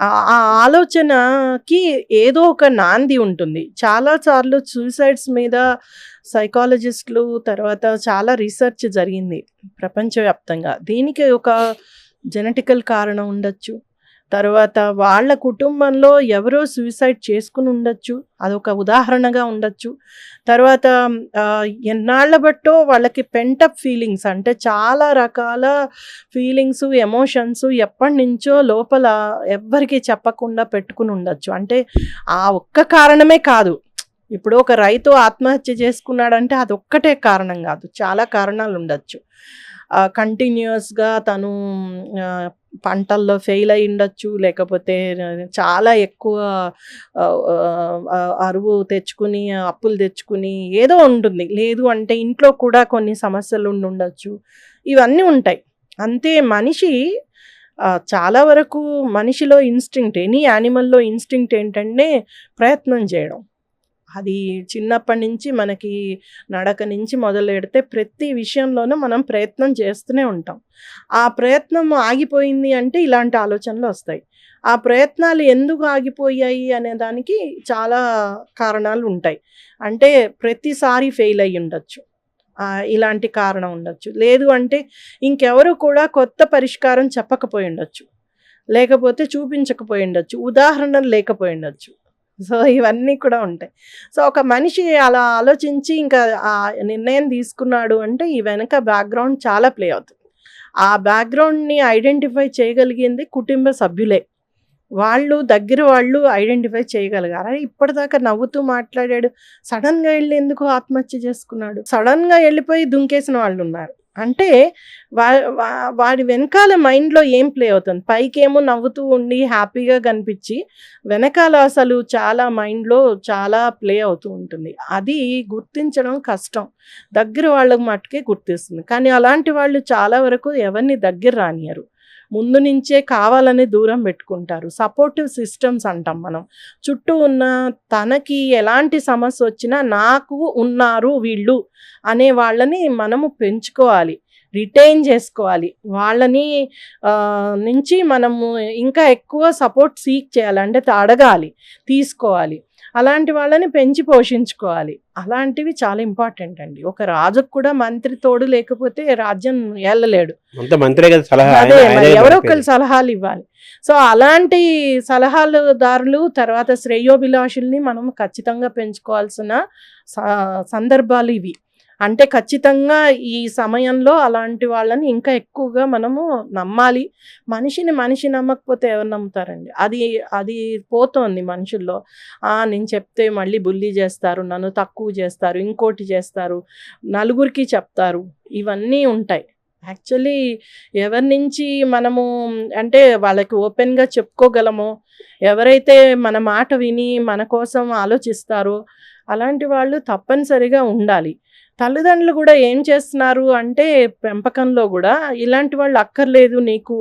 ఆ ఆలోచనకి ఏదో ఒక నాంది ఉంటుంది. చాలాసార్లు సూసైడ్స్ మీద సైకాలజిస్టులు, తర్వాత చాలా రీసెర్చ్ జరిగింది ప్రపంచవ్యాప్తంగా. దీనికి ఒక జెనెటికల్ కారణం ఉండొచ్చు, తర్వాత వాళ్ళ కుటుంబంలో ఎవరో సూసైడ్ చేసుకుని ఉండొచ్చు, అదొక ఉదాహరణగా ఉండొచ్చు. తర్వాత ఎన్నాళ్ళ బట్టో వాళ్ళకి పెంటప్ ఫీలింగ్స్, అంటే చాలా రకాల ఫీలింగ్స్, ఎమోషన్స్ ఎప్పటి నుంచో లోపల ఎవ్వరికి చెప్పకుండా పెట్టుకుని ఉండొచ్చు. అంటే ఆ ఒక్క కారణమే కాదు. ఇప్పుడు ఒక రైతు ఆత్మహత్య చేసుకున్నాడంటే అదొక్కటే కారణం కాదు, చాలా కారణాలు ఉండొచ్చు. కంటిన్యూస్గా తను పంటల్లో ఫెయిల్ అయి ఉండొచ్చు, లేకపోతే చాలా ఎక్కువ అరువు తెచ్చుకుని, అప్పులు తెచ్చుకుని ఏదో ఉంటుంది. లేదు అంటే ఇంట్లో కూడా కొన్ని సమస్యలు ఉండొచ్చు. ఇవన్నీ ఉంటాయి. అంతే, మనిషి చాలా వరకు మనిషిలో ఇన్స్టింక్ట్, ఎనీ యానిమల్లో ఇన్స్టింక్ట్ ఏంటంటే ప్రయత్నం చేయడం. అది చిన్నప్పటి నుంచి మనకి నడక నుంచి మొదలెడితే ప్రతి విషయంలోనూ మనం ప్రయత్నం చేస్తూనే ఉంటాం. ఆ ప్రయత్నం ఆగిపోయింది అంటే ఇలాంటి ఆలోచనలు వస్తాయి. ఆ ప్రయత్నాలు ఎందుకు ఆగిపోయాయి అనే దానికి చాలా కారణాలు ఉంటాయి. అంటే ప్రతిసారి ఫెయిల్ అయ్యి ఉండొచ్చు, ఇలాంటి కారణం ఉండొచ్చు. లేదు అంటే ఇంకెవరు కూడా కొత్త పరిష్కారం చెప్పకపోయి ఉండొచ్చు, లేకపోతే చూపించకపోయి ఉండొచ్చు, ఉదాహరణలు లేకపోయి ఉండొచ్చు. సో ఇవన్నీ కూడా ఉంటాయి. సో ఒక మనిషి అలా ఆలోచించి ఇంకా ఆ నిర్ణయం తీసుకున్నాడు అంటే ఈ వెనక బ్యాక్గ్రౌండ్ చాలా ప్లే అవుతుంది. ఆ బ్యాక్గ్రౌండ్ని ఐడెంటిఫై చేయగలిగింది కుటుంబ సభ్యులే. వాళ్ళు ఐడెంటిఫై చేయగలిగారు. ఇప్పటిదాకా నవ్వుతూ మాట్లాడాడు, సడన్గా వెళ్ళి ఎందుకు ఆత్మహత్య చేసుకున్నాడు, సడన్గా వెళ్ళిపోయి దుంకేసిన వాళ్ళు ఉన్నారు. అంటే వాడి వెనకాల మైండ్లో ఏం ప్లే అవుతుంది. పైకేమో నవ్వుతూ ఉండి హ్యాపీగా కనిపించి వెనకాల అసలు చాలా మైండ్లో చాలా ప్లే అవుతూ ఉంటుంది. అది గుర్తించడం కష్టం, దగ్గర వాళ్ళకి మట్టుకే గుర్తిస్తుంది. కానీ అలాంటి వాళ్ళు చాలా వరకు ఎవరిని దగ్గర రానియరు, ముందు నుంచే కావాలని దూరం పెట్టుకుంటారు. సపోర్టివ్ సిస్టమ్స్ అంటాం మనం. చుట్టూ ఉన్న తనకి ఎలాంటి సమస్య వచ్చినా నాకు ఉన్నారు వీళ్ళు అనే వాళ్ళని మనము పెంచుకోవాలి. రిటైన్ చేసుకోవాలి. వాళ్ళని నుంచి మనము ఇంకా ఎక్కువ సపోర్ట్ సీక్ చేయాలి. అంటే అడగాలి, తీసుకోవాలి. అలాంటి వాళ్ళని పెంచి పోషించుకోవాలి. అలాంటివి చాలా ఇంపార్టెంట్ అండి. ఒక రాజుకు కూడా మంత్రి తోడు లేకపోతే రాజ్యం ఏలలేడు. అంత మంత్రే కదా సలహా, అదే ఆయన- మరి ఆయనే ఎవరో నడిపేది. ఒకరు సలహాలు ఇవ్వాలి. సో అలాంటి సలహాదారులు, తర్వాత శ్రేయోభిలాషుల్ని మనం ఖచ్చితంగా పెంచుకోవాల్సిన సందర్భాలు ఇవి. అంటే ఖచ్చితంగా ఈ సమయంలో అలాంటి వాళ్ళని ఇంకా ఎక్కువగా మనము నమ్మాలి. మనిషి నమ్మకపోతే ఎవరు నమ్ముతారండి? అది అది పోతోంది మనుషుల్లో. నేను చెప్తే మళ్ళీ బుల్లీ చేస్తారు, నన్ను తక్కువ చేస్తారు, ఇంకోటి చేస్తారు, నలుగురికి చెప్తారు, ఇవన్నీ ఉంటాయి. యాక్చువల్లీ ఎవరి నుంచి మనము అంటే వాళ్ళకి ఓపెన్గా చెప్పుకోగలమో, ఎవరైతే మన మాట విని మన కోసం ఆలోచిస్తారో అలాంటి వాళ్ళు తప్పనిసరిగా ఉండాలి. తల్లిదండ్రులు కూడా ఏం చేస్తున్నారు అంటే పెంపకంలో కూడా ఇలాంటి వాళ్ళు అక్కర్లేదు నీకు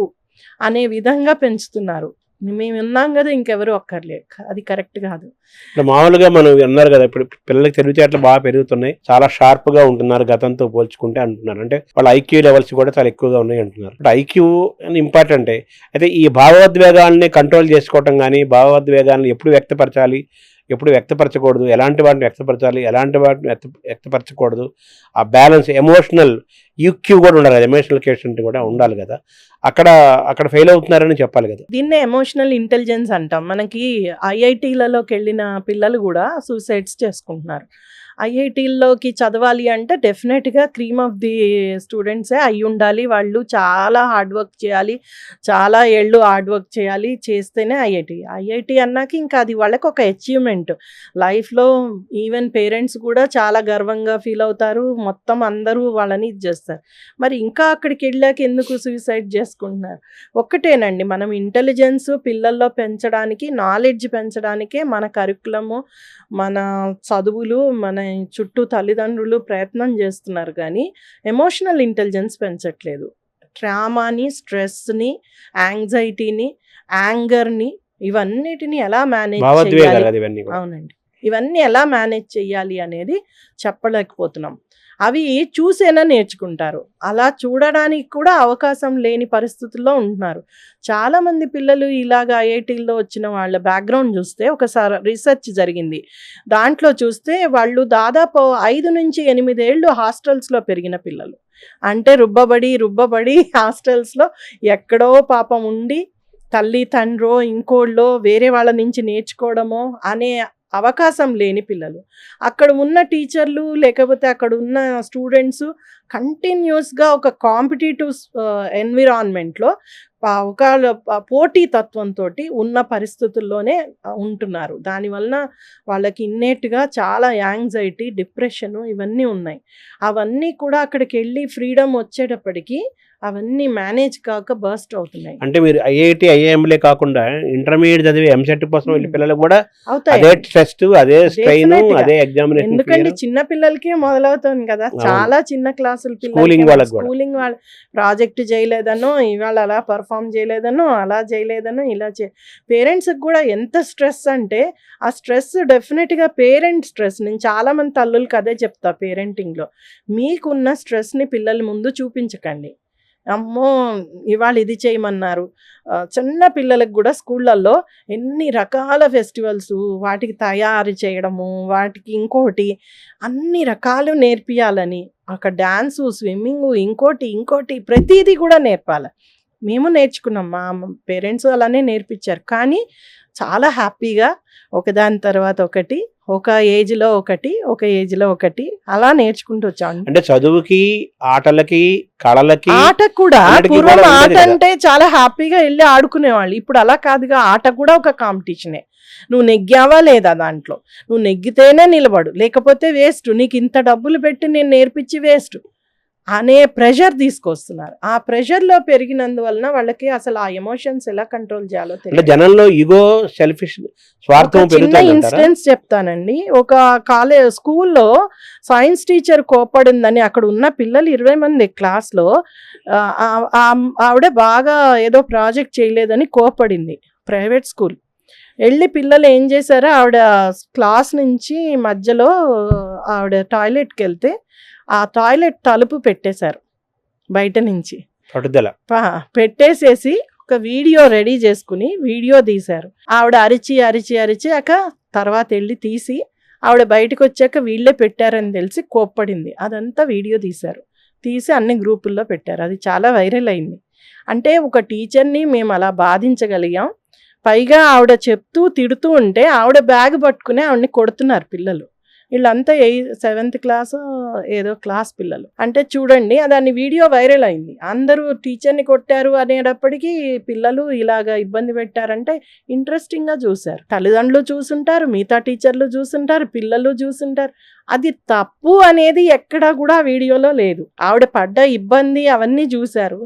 అనే విధంగా పెంచుతున్నారు. మేము ఉన్నాం కదా, ఇంకెవరు అక్కర్లేదు. అది కరెక్ట్ కాదు. ఇప్పుడు మామూలుగా మనం అన్నారు కదా, ఇప్పుడు పిల్లలకి తెలివితేటలు బాగా పెరుగుతున్నాయి, చాలా షార్ప్ గా ఉంటున్నారు గతంతో పోల్చుకుంటే అంటున్నారు. అంటే వాళ్ళ ఐక్యూ లెవెల్స్ కూడా చాలా ఎక్కువగా ఉన్నాయి అంటున్నారు. అంటే ఐక్యూ ఇంపార్టెంట్. అయితే ఈ భావోద్వేగాల్ని కంట్రోల్ చేసుకోవటం కానీ, భావోద్వేగాలను ఎప్పుడు వ్యక్తపరచాలి, ఎప్పుడు వ్యక్తపరచకూడదు, ఎలాంటి వాటిని వ్యక్తపరచాలి, ఎలాంటి వాటిని వ్యక్తపరచకూడదు, ఆ బ్యాలెన్స్, ఎమోషనల్ ఈక్యూ కూడా ఉండాలి కదా, ఎమోషనల్ కేషెంట్ కూడా ఉండాలి కదా. అక్కడ ఫెయిల్ అవుతున్నారని చెప్పాలి కదా. దీన్నే ఎమోషనల్ ఇంటెలిజెన్స్ అంటాం. మనకి ఐఐటీలలోకి వెళ్ళిన పిల్లలు కూడా సూసైడ్స్ చేసుకుంటున్నారు. ఐఐటీల్లోకి చదవాలి అంటే డెఫినెట్గా క్రీమ్ ఆఫ్ ది స్టూడెంట్సే అయి ఉండాలి. వాళ్ళు చాలా హార్డ్ వర్క్ చేయాలి, చాలా ఏళ్ళు హార్డ్ వర్క్ చేయాలి, చేస్తేనే ఐఐటి అన్నాక ఇంకా అది వాళ్ళకి ఒక అచీవ్మెంట్ లైఫ్లో. ఈవెన్ పేరెంట్స్ కూడా చాలా గర్వంగా ఫీల్ అవుతారు, మొత్తం అందరూ వాళ్ళని ఇది చేస్తారు. మరి ఇంకా అక్కడికి వెళ్ళాక ఎందుకు సూసైడ్ చేసుకుంటున్నారు? ఒక్కటేనండి, మనం ఇంటెలిజెన్స్ పిల్లల్లో పెంచడానికి, నాలెడ్జ్ పెంచడానికే మన కరికులము, మన చదువులు, మన చుట్టూ తల్లిదండ్రులు ప్రయత్నం చేస్తున్నారు, కానీ ఎమోషనల్ ఇంటెలిజెన్స్ పెంచట్లేదు. ట్రామాని, స్ట్రెస్ని, యాంగ్జైటీని, యాంగర్ని, ఇవన్నిటిని ఎలా మేనేజ్ భావోద్వేగాలు చేయాలి, కదా ఇవన్నీ కూడా. అవునండి, ఇవన్నీ ఎలా మేనేజ్ చేయాలి అనేది చెప్పలేకపోతున్నాం. అవి చూసేనా నేర్చుకుంటారు. అలా చూడడానికి కూడా అవకాశం లేని పరిస్థితుల్లో ఉంటున్నారు. చాలామంది పిల్లలు ఇలాగ ఐఐటీల్లో వచ్చిన వాళ్ళ బ్యాక్గ్రౌండ్ చూస్తే, ఒకసారి రీసెర్చ్ జరిగింది, దాంట్లో చూస్తే వాళ్ళు దాదాపు 5 నుంచి 8 ఏళ్ళు హాస్టల్స్లో పెరిగిన పిల్లలు. అంటే రుబ్బబడి హాస్టల్స్లో ఎక్కడో పాపం ఉండి తల్లి తండ్రో ఇంకోళ్ళో వేరే వాళ్ళ నుంచి నేర్చుకోవడమో అనే అవకాశం లేని పిల్లలు. అక్కడ ఉన్న టీచర్లు లేకపోతే అక్కడ ఉన్న స్టూడెంట్స్ కంటిన్యూస్గా ఒక కాంపిటేటివ్ ఎన్విరాన్మెంట్లో ఒక పోటీ తత్వంతో ఉన్న పరిస్థితుల్లోనే ఉంటున్నారు. దానివలన వాళ్ళకి ఇన్నేట్గా చాలా యాంగ్జైటీ, డిప్రెషను ఇవన్నీ ఉన్నాయి. అవన్నీ కూడా అక్కడికి వెళ్ళి ఫ్రీడమ్ వచ్చేటప్పటికి అవన్నీ మేనేజ్ కాక బర్స్ట్ అవుతున్నాయి. అంటే మీరు ఐఐటి ఐఐఎంలే కాకుండా ఇంటర్మీడియట్ చదివి ఎంసెట్ కోసం వెళ్ళే పిల్లలు కూడా అవుతాయి. అదే టెస్ట్, అదే స్ట్రెయిన్, Definitely గా. అదే ఎగ్జామినేషన్. ఎందుకంటే చిన్న పిల్లలకే మొదలవుతుంది కదా, అవును. చాలా చిన్న క్లాసుల Schooling వాళ్ళకి కూడా. స్కూలింగ్ వాళ్ళ ప్రాజెక్ట్ చేయలేదనో, ఇవాళ అలా పర్ఫామ్ చేయలేదనో, అలా చేయలేదనో, ఇలా పేరెంట్స్కి కూడా ఎంత స్ట్రెస్ అంటే, ఆ స్ట్రెస్ డెఫినెట్గా పేరెంట్ స్ట్రెస్. నేను చాలామంది తల్లులకి అదే చెప్తా, పేరెంటింగ్లో మీకున్న స్ట్రెస్ని పిల్లల ముందు చూపించకండి. అమ్మో ఇవాళ ఇది చేయమన్నారు. చిన్న పిల్లలకు కూడా స్కూళ్ళల్లో ఎన్ని రకాల ఫెస్టివల్స్, వాటికి తయారు చేయడము, వాటికి ఇంకోటి అన్ని రకాలు నేర్పియాలని, అక్కడ డ్యాన్సు, స్విమ్మింగు, ఇంకోటి ప్రతిదీ కూడా నేర్పాలి. మేము నేర్చుకున్నాం, మా పేరెంట్స్ అలానే నేర్పించారు. కానీ చాలా హ్యాపీగా ఒకదాని తర్వాత ఒకటి, ఒక ఏజ్లో ఒకటి అలా నేర్చుకుంటూ వచ్చాం. అంటే చదువుకి, ఆటలకి, కళలకి, ఆట కూడా అన్నిటికీ పూర్వం కూడా ఆట ఉండేది కదా. అంటే చాలా హ్యాపీగా వెళ్ళి ఆడుకునేవాళ్ళు. ఇప్పుడు అలా కాదుగా, ఆట కూడా ఒక కాంపిటీషనే. నువ్వు నెగ్గావా లేదా దాంట్లో, నువ్వు నెగ్గితేనే నిలబడు, లేకపోతే వేస్ట్, నీకు ఇంత డబ్బులు పెట్టి నేను నేర్పించి వేస్ట్ అనే ప్రెషర్ తీసుకొస్తున్నారు. ఆ ప్రెషర్లో పెరిగినందువలన వాళ్ళకి అసలు ఆ ఎమోషన్స్ ఎలా కంట్రోల్ చేయాలో అంటే తెలియదు. జనంలో ఈగో, సెల్ఫిష్, స్వార్థం ఒక చిన్న పెరుగుతుంది. ఇన్సిడెంట్స్ చెప్తానండి. ఒక స్కూల్లో సైన్స్ టీచర్ కోపడిందని అక్కడ ఉన్న పిల్లలు 20 మంది క్లాస్లో, ఆవిడ బాగా ఏదో ప్రాజెక్ట్ చేయలేదని కోపడింది. ప్రైవేట్ స్కూల్ వెళ్ళి పిల్లలు ఏం చేశారో, ఆవిడ క్లాస్ నుంచి మధ్యలో ఆవిడ టాయిలెట్కి వెళ్తే ఆ టాయిలెట్ తలుపు పెట్టేశారు. బయట నుంచి పట్టుదల. పెట్టేసేసి ఒక వీడియో రెడీ చేసుకుని వీడియో తీశారు. ఆవిడ అరిచాక తర్వాత వెళ్ళి తీసి ఆవిడ బయటకు వచ్చాక వీళ్ళే పెట్టారని తెలిసి కోప్పడింది. అదంతా వీడియో తీసి అన్ని గ్రూపుల్లో పెట్టారు. అది చాలా వైరల్ అయింది. అంటే ఒక టీచర్ని మేము అలా బాధించగలిగాం. పైగా ఆవిడ చెప్తూ తిడుతూ ఉంటే ఆవిడ బ్యాగ్ పట్టుకుని ఆవిడని కొడుతున్నారు పిల్లలు. వీళ్ళంతా 7th క్లాస్ ఏదో క్లాస్ పిల్లలు. అంటే చూడండి, దాని వీడియో వైరల్ అయింది. అందరూ టీచర్ని కొట్టారు అనేటప్పటికీ పిల్లలు ఇలాగ ఇబ్బంది పెట్టారంటే ఇంట్రెస్టింగ్గా చూశారు. తల్లిదండ్రులు చూసుంటారు, మిగతా టీచర్లు చూసుంటారు, పిల్లలు చూసుంటారు. అది తప్పు అనేది ఎక్కడా కూడా వీడియోలో లేదు. ఆవిడ పడ్డ ఇబ్బంది అవన్నీ చూశారు.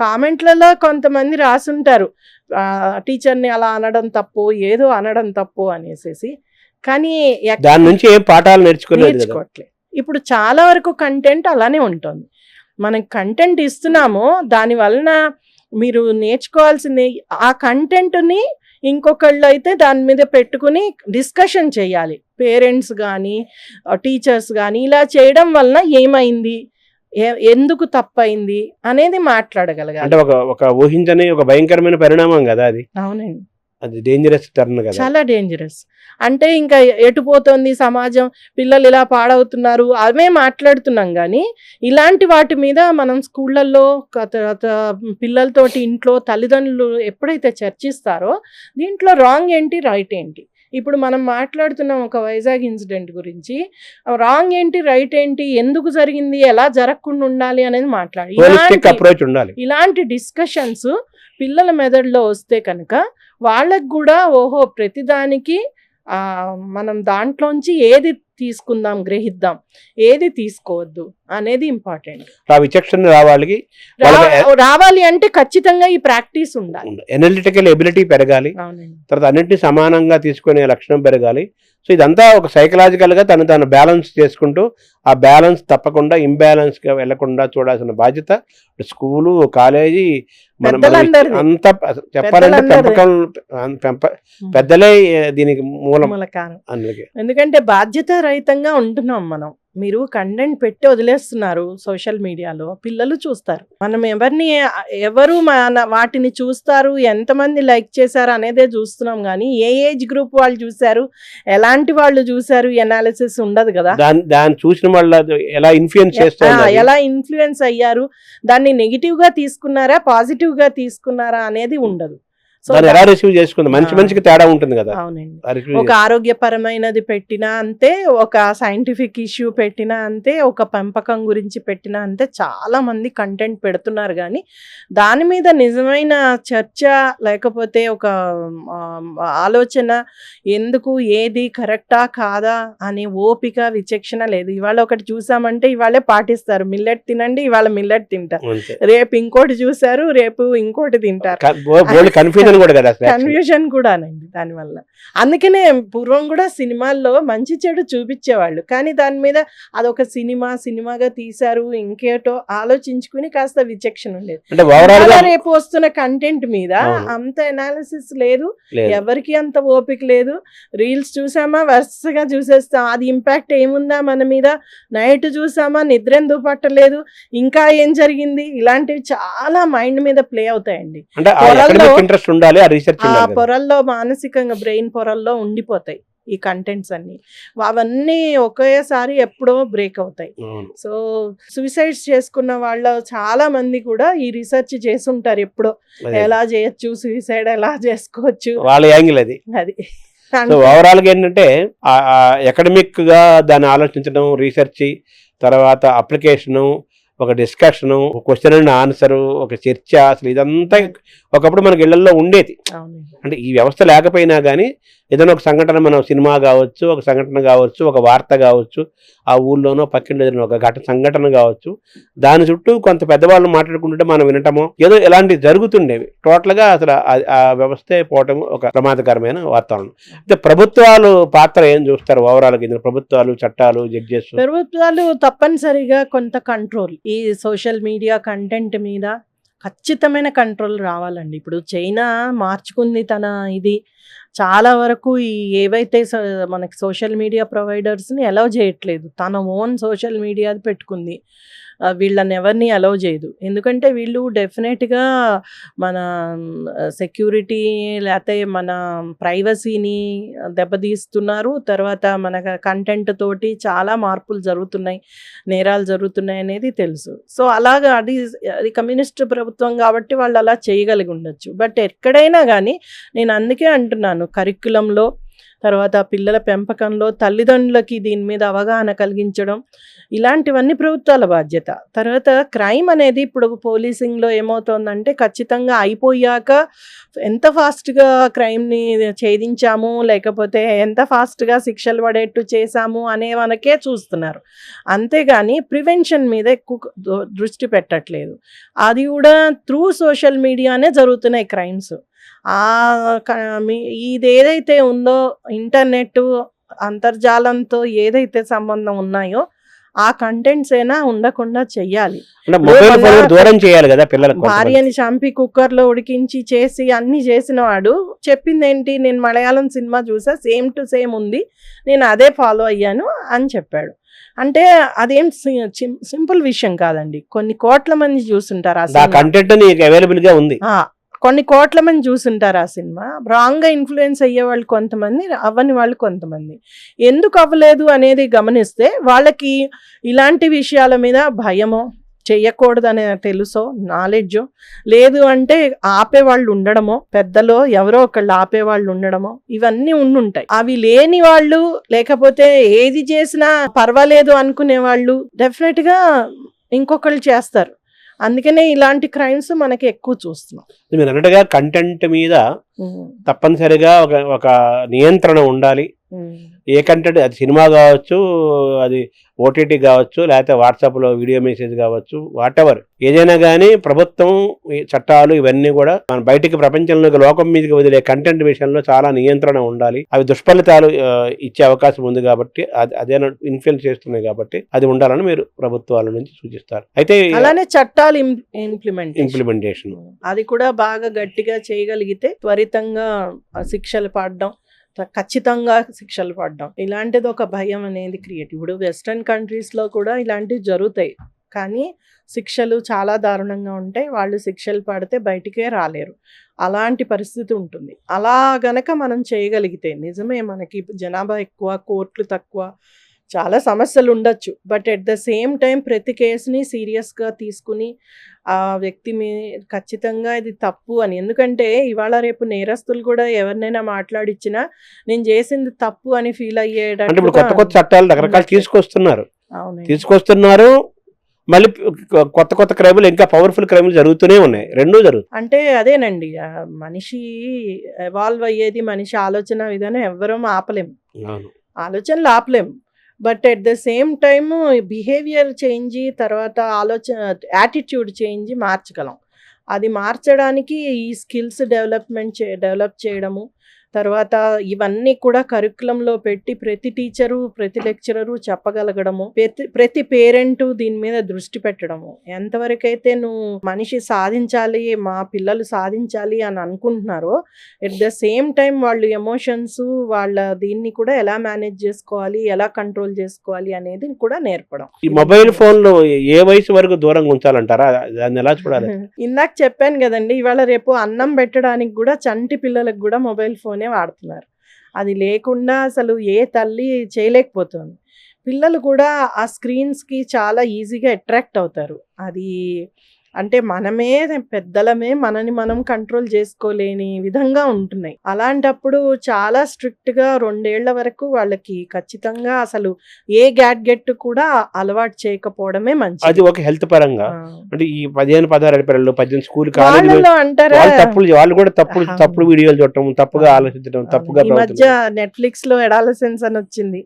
కామెంట్లలో కొంతమంది రాసుంటారు, టీచర్ని అలా అనడం తప్పు, ఏదో అనడం తప్పు అనేసి. కానీ దాని నుంచి ఏం పాఠాలు నేర్చుకోవట్లేదు. ఇప్పుడు చాలా వరకు కంటెంట్ అలానే ఉంటుంది. మనం కంటెంట్ ఇస్తున్నాము, దాని వలన మీరు నేర్చుకోవాల్సింది ఆ కంటెంట్ని ఇంకొకళ్ళు అయితే దాని మీద పెట్టుకుని డిస్కషన్ చేయాలి. పేరెంట్స్ కానీ టీచర్స్ కానీ ఇలా చేయడం వలన ఏమైంది, ఎందుకు తప్పైంది అనేది మాట్లాడగలగాలి. అంటే ఒక ఊహించని ఒక భయంకరమైన పరిణామం కదా అది. అవునండి, అది డేంజరస్ టర్న్ కదా, చాలా డేంజరస్. అంటే ఇంకా ఎటుపోతుంది సమాజం, పిల్లలు ఇలా పాడవుతున్నారు అవే మాట్లాడుతున్నాం. కానీ ఇలాంటి వాటి మీద మనం స్కూళ్ళల్లో పిల్లలతోటి ఇంట్లో తల్లిదండ్రులు ఎప్పుడైతే చర్చిస్తారో దీంట్లో రాంగ్ ఏంటి రైట్ ఏంటి. ఇప్పుడు మనం మాట్లాడుతున్నాం ఒక వైజాగ్ ఇన్సిడెంట్ గురించి, రాంగ్ ఏంటి రైట్ ఏంటి, ఎందుకు జరిగింది, ఎలా జరగకుండా ఉండాలి అనేది మాట్లాడాలి. ఇలాంటి డిస్కషన్స్ పిల్లల మెదడులో వస్తే కనుక వాళ్ళకు కూడా ఓహో ప్రతిదానికి మనం దాంట్లోంచి ఏది తీసుకుందాం, గ్రహిద్దాం, ఏది తీసుకోవద్దు అనేది ఇంపార్టెంట్. రావాలి అంటే ఖచ్చితంగా ఈ ప్రాక్టీస్ ఉండాలి. ఎనలిటికల్ ఎబిలిటీ పెరగాలి, తర్వాత అన్నింటినీ సమానంగా తీసుకునే లక్షణం పెరగాలి. సో ఇదంతా ఒక సైకలాజికల్ గా తను బ్యాలెన్స్ చేసుకుంటూ ఆ బ్యాలెన్స్ తప్పకుండా ఇంబ్యాలెన్స్ గా వెళ్లకుండా చూడాల్సిన బాధ్యత స్కూలు, కాలేజీ, అంతా చెప్పాలంటే పెద్దలే దీనికి మూలం. ఎందుకంటే బాధ్యత రహితంగా ఉంటున్నాం మనం. మీరు కంటెంట్ పెట్టి వదిలేస్తున్నారు సోషల్ మీడియాలో, పిల్లలు చూస్తారు. మనం ఎవరు వాటిని చూస్తారు, ఎంతమంది లైక్ చేశారు అనేదే చూస్తున్నాం. కానీ ఏ ఏజ్ గ్రూప్ వాళ్ళు చూశారు, ఎలాంటి వాళ్ళు చూశారు ఎనాలిసిస్ ఉండదు కదా. దాన్ని చూసిన వాళ్ళు ఎలా ఇన్ఫ్లుయెన్స్ అయ్యారు, దాన్ని నెగిటివ్ గా తీసుకున్నారా పాజిటివ్ గా తీసుకున్నారా అనేది ఉండదు. ఎలా రిసీవ్ చేసుకుంది మంచికి తేడా ఉంటుంది కదా. అవునండి, ఒక ఆరోగ్యపరమైనది పెట్టినా అంతే, ఒక సైంటిఫిక్ ఇష్యూ పెట్టినా అంతే, ఒక పెంపకం గురించి పెట్టినా అంతే, చాలా మంది కంటెంట్ పెడుతున్నారు. కానీ దాని మీద నిజమైన చర్చ లేకపోతే ఒక ఆలోచన, ఎందుకు ఏది కరెక్టా కాదా అనే ఓపిక విచక్షణ లేదు. ఇవాళ ఒకటి చూసామంటే ఇవాళే పాటిస్తారు, మిల్లెట్ తినండి, ఇవాళ మిల్లెట్ తింటారు, రేపు ఇంకోటి చూసారు, రేపు ఇంకోటి తింటారు. కన్ఫ్యూజన్ కూడానండి దానివల్ల. అందుకనే పూర్వం కూడా సినిమాల్లో మంచి చెడు చూపించేవాళ్ళు, కానీ దాని మీద అదొక సినిమాగా తీశారు, ఇంకేటో ఆలోచించుకుని కాస్త విచక్షణ ఉండేది. రేపు వస్తున్న కంటెంట్ మీద అంత ఎనాలిసిస్ లేదు, ఎవరికి అంత ఓపిక లేదు. రీల్స్ చూసామా వరుసగా చూసేస్తాం, అది ఇంపాక్ట్ ఏముందా మన మీద, నైట్ చూసామా నిద్ర ఎందుకు పట్టలేదు, ఇంకా ఏం జరిగింది, ఇలాంటివి చాలా మైండ్ మీద ప్లే అవుతాయండి. పొరల్లో మానసికంగా బ్రెయిన్ పొరల్లో ఉండిపోతాయి ఈ కంటెంట్స్ అన్ని. అవన్నీ ఒకేసారి ఎప్పుడో బ్రేక్ అవుతాయి. సో సూసైడ్స్ చేసుకున్న వాళ్ళు చాలా మంది కూడా ఈ రీసెర్చ్ చేసుంటారు, ఎప్పుడో ఎలా చేయొచ్చు, సూసైడ్ ఎలా చేసుకోవచ్చు వాళ్ళ యాంగిల్ అది. ఓవరాల్ గా ఏంటంటే అకాడమిక్ గా దాన్ని ఆలోచించడం, రీసెర్చ్, తర్వాత అప్లికేషను, ఒక డిస్కషను, ఒక క్వశ్చన్ అండ్ ఆన్సరు, ఒక చర్చ, అసలు ఇదంతా ఒకప్పుడు మనకి ఇళ్లలో ఉండేది. అంటే ఈ వ్యవస్థ లేకపోయినా కానీ ఏదైనా ఒక సంఘటన, మనం సినిమా కావచ్చు, ఒక సంఘటన కావచ్చు, ఒక వార్త కావచ్చు, ఆ ఊళ్ళోనో పక్కింటి ఏదైనా ఒక సంఘటన కావచ్చు, దాని చుట్టూ కొంత పెద్దవాళ్ళు మాట్లాడుకుంటుంటే మనం వినటమో ఏదో ఇలాంటివి జరుగుతుండేవి. టోటల్గా అసలు ఆ వ్యవస్థే పోవటం ఒక ప్రమాదకరమైన వాతావరణం. అయితే ప్రభుత్వాలు పాత్ర ఏం చూస్తారు ఓవరాల్గా ఇందులో? ప్రభుత్వాలు, చట్టాలు, జడ్జెస్. ప్రభుత్వాలు తప్పనిసరిగా కొంత కంట్రోల్, ఈ సోషల్ మీడియా కంటెంట్ మీద ఖచ్చితమైన కంట్రోల్ రావాలండి. ఇప్పుడు చైనా మార్చుకుంది తన ఇది, చాలా వరకు ఈ ఏవైతే మనకి సోషల్ మీడియా ప్రొవైడర్స్ని అలౌ చేయట్లేదు, తన ఓన్ సోషల్ మీడియా పెట్టుకుంది. వీళ్ళని ఎవరిని అలౌ చేయదు. ఎందుకంటే వీళ్ళు డెఫినెట్గా మన సెక్యూరిటీ లేకపోతే మన ప్రైవసీని దెబ్బతీస్తున్నారు. తర్వాత మన కంటెంట్ తోటి చాలా మార్పులు జరుగుతున్నాయి, నేరాలు జరుగుతున్నాయి అనేది తెలుసు. సో అలాగా అది కమ్యూనిస్ట్ ప్రభుత్వం కాబట్టి వాళ్ళు అలా చేయగలిగి ఉండొచ్చు. బట్ ఎక్కడైనా కానీ నేను అందుకే అంటున్నాను, కరిక్యులంలో తర్వాత పిల్లల పెంపకంలో తల్లిదండ్రులకి దీని మీద అవగాహన కలిగించడం, ఇలాంటివన్నీ ప్రభుత్వాల బాధ్యత. తర్వాత క్రైమ్ అనేది ఇప్పుడు పోలీసింగ్లో ఏమవుతుందంటే ఖచ్చితంగా అయిపోయాక ఎంత ఫాస్ట్గా క్రైమ్ని ఛేదించాము, లేకపోతే ఎంత ఫాస్ట్గా శిక్షలు పడేట్టు చేశాము అనే మనకే చూస్తున్నారు. అంతేగాని ప్రివెన్షన్ మీద ఎక్కువ దృష్టి పెట్టట్లేదు. అది కూడా త్రూ సోషల్ మీడియానే జరుగుతున్నాయి క్రైమ్స్. ఇది ఏదైతే ఉందో ఇంటర్నెట్ అంతర్జాలంతో ఏదైతే సంబంధం ఉన్నాయో ఆ కంటెంట్స్ అయినా ఉండకుండా చెయ్యాలి. దూరం చేయాలి కదా పిల్లలకు. భార్యని చంపి కుక్కర్లో ఉడికించి చేసి అన్ని చేసిన వాడు చెప్పింది ఏంటి, నేను మలయాళం సినిమా చూసా, సేమ్ టు సేమ్ ఉంది, నేను అదే ఫాలో అయ్యాను అని చెప్పాడు. అంటే అదేం సింపుల్ విషయం కాదండి. కొన్ని కోట్ల మంది చూస్తుంటారు ఆ కంటెంట్ అవైలబుల్ గా ఉంది. కొన్ని కోట్ల మంది చూసుంటారు ఆ సినిమా. రాంగ్గా ఇన్ఫ్లుయెన్స్ అయ్యే వాళ్ళు కొంతమంది, అవ్వని వాళ్ళు కొంతమంది. ఎందుకు అవ్వలేదు అనేది గమనిస్తే వాళ్ళకి ఇలాంటి విషయాల మీద భయమో, చెయ్యకూడదనే తెలుసో, నాలెడ్జో లేదు అంటే ఆపేవాళ్ళు ఉండడమో, పెద్దలో ఎవరో ఒకళ్ళు ఆపేవాళ్ళు ఉండడమో, ఇవన్నీ ఉండుంటాయి. అవి లేని వాళ్ళు, లేకపోతే ఏది చేసినా పర్వాలేదు అనుకునే వాళ్ళు డెఫినెట్గా ఇంకొకళ్ళు చేస్తారు. అందుకనే ఇలాంటి క్రైమ్స్ మనకి ఎక్కువ చూస్తున్నాం. మీరు అన్నట్టుగా కంటెంట్ మీద తప్పనిసరిగా ఒక నియంత్రణ ఉండాలి. ఏ కంటెంట్, అది సినిమా కావచ్చు, అది ఓటీటీ కావచ్చు, లేకపోతే వాట్సాప్లో వీడియో మెసేజ్ కావచ్చు, వాటెవర్ ఏదైనా కానీ ప్రభుత్వం చట్టాలు ఇవన్నీ కూడా మన బయటికి ప్రపంచంలోకి లోకం మీదకి వదిలే కంటెంట్ విషయంలో చాలా నియంత్రణ ఉండాలి. అవి దుష్ఫలితాలు ఇచ్చే అవకాశం ఉంది కాబట్టి, అదే ఇన్ఫ్లుయెన్స్ చేస్తున్నాయి కాబట్టి అది ఉండాలని మీరు ప్రభుత్వాల నుంచి సూచిస్తారు. అయితే అలానే చట్టాలు ఇంప్లిమెంటేషన్ అది కూడా బాగా గట్టిగా చేయగలిగితే త్వరితంగా శిక్షలు పడడం, ఖచ్చితంగా శిక్షలు పడ్డాం, ఇలాంటిది ఒక భయం అనేది క్రియేట్. ఇప్పుడు వెస్ట్రన్ కంట్రీస్లో కూడా ఇలాంటివి జరుగుతాయి, కానీ శిక్షలు చాలా దారుణంగా ఉంటాయి. వాళ్ళు శిక్షలు పడితే బయటికే రాలేరు, అలాంటి పరిస్థితి ఉంటుంది. అలా గనక మనం చేయగలిగితే, నిజమే మనకి జనాభా ఎక్కువ, కోర్టులు తక్కువ, చాలా సమస్యలు ఉండొచ్చు. But at the same time ప్రతి కేసుని సీరియస్గా తీసుకుని ఆ వ్యక్తి ఖచ్చితంగా ఇది తప్పు అని, ఎందుకంటే ఇవాళ రేపు నేరస్తులు కూడా ఎవరినైనా మాట్లాడిచ్చినా నేను చేసింది తప్పు అని ఫీల్ అయ్యేటట్టు కొత్త కొత్త చట్టాలు రకరకాలు తీసుకొస్తున్నారు. మళ్ళీ కొత్త కొత్త క్రైములు, ఇంకా పవర్ఫుల్ క్రైములు జరుగుతూనే ఉన్నాయి. రెండూ జరుగుతాయి. అంటే అదేనండి, మనిషి ఎవాల్వ్ అయ్యేది, మనిషి ఆలోచన విధానం ఎవ్వరూ ఆపలేము, ఆలోచనలు ఆపలేము. But at the same time behaviour change, తర్వాత యాటిట్యూడ్ చేంజ్ మార్చగలం. అది మార్చడానికి ఈ స్కిల్స్ డెవలప్ చేయడము, తర్వాత ఇవన్నీ కూడా కరికులంలో పెట్టి ప్రతి టీచరు, ప్రతి లెక్చరరు చెప్పగలగడము, ప్రతి పేరెంటు దీని మీద దృష్టి పెట్టడము. ఎంతవరకైతే నువ్వు మనిషి సాధించాలి, మా పిల్లలు సాధించాలి అని అనుకుంటున్నారో, ఎట్ ద సేమ్ టైం వాళ్ళు ఎమోషన్స్, వాళ్ళ దీన్ని కూడా ఎలా మేనేజ్ చేసుకోవాలి, ఎలా కంట్రోల్ చేసుకోవాలి అనేది కూడా నేర్పడం. ఈ మొబైల్ ఫోన్లు ఏ వయసు వరకు దూరంగా ఉంచాలంటారా? దాన్ని ఎలా చూడాలి? ఇందాక చెప్పాను కదండి, ఇవాళ రేపు అన్నం పెట్టడానికి కూడా చంటి పిల్లలకు కూడా మొబైల్ ఫోన్ వాడుతున్నారు. అది లేకుండా అసలు ఏ తల్లి చేయలేకపోతుంది. పిల్లలు కూడా ఆ స్క్రీన్స్కి చాలా ఈజీగా అట్రాక్ట్ అవుతారు. అది అంటే మనమే పెద్దలమే మనని మనం కంట్రోల్ చేసుకోలేని విధంగా ఉంటున్నాయి. అలాంటప్పుడు చాలా స్ట్రిక్ట్గా 2 ఏళ్ల వరకు వాళ్ళకి ఖచ్చితంగా అసలు ఏ గ్యాడ్గెట్ కూడా అలవాటు చేయకపోవడమే మంచిది. అది ఒక హెల్త్ పరంగా. అంటే ఈ 15-16 పిల్లలు 18 స్కూల్ అంటారా, వాళ్ళు కూడా తప్పుడు వీడియోలు చూడటం, తప్పుగా ఆలోచించడం, తప్పుగా. ఈ మధ్య నెట్ఫ్లిక్స్ లో అడాలసెన్స్ అని వచ్చింది,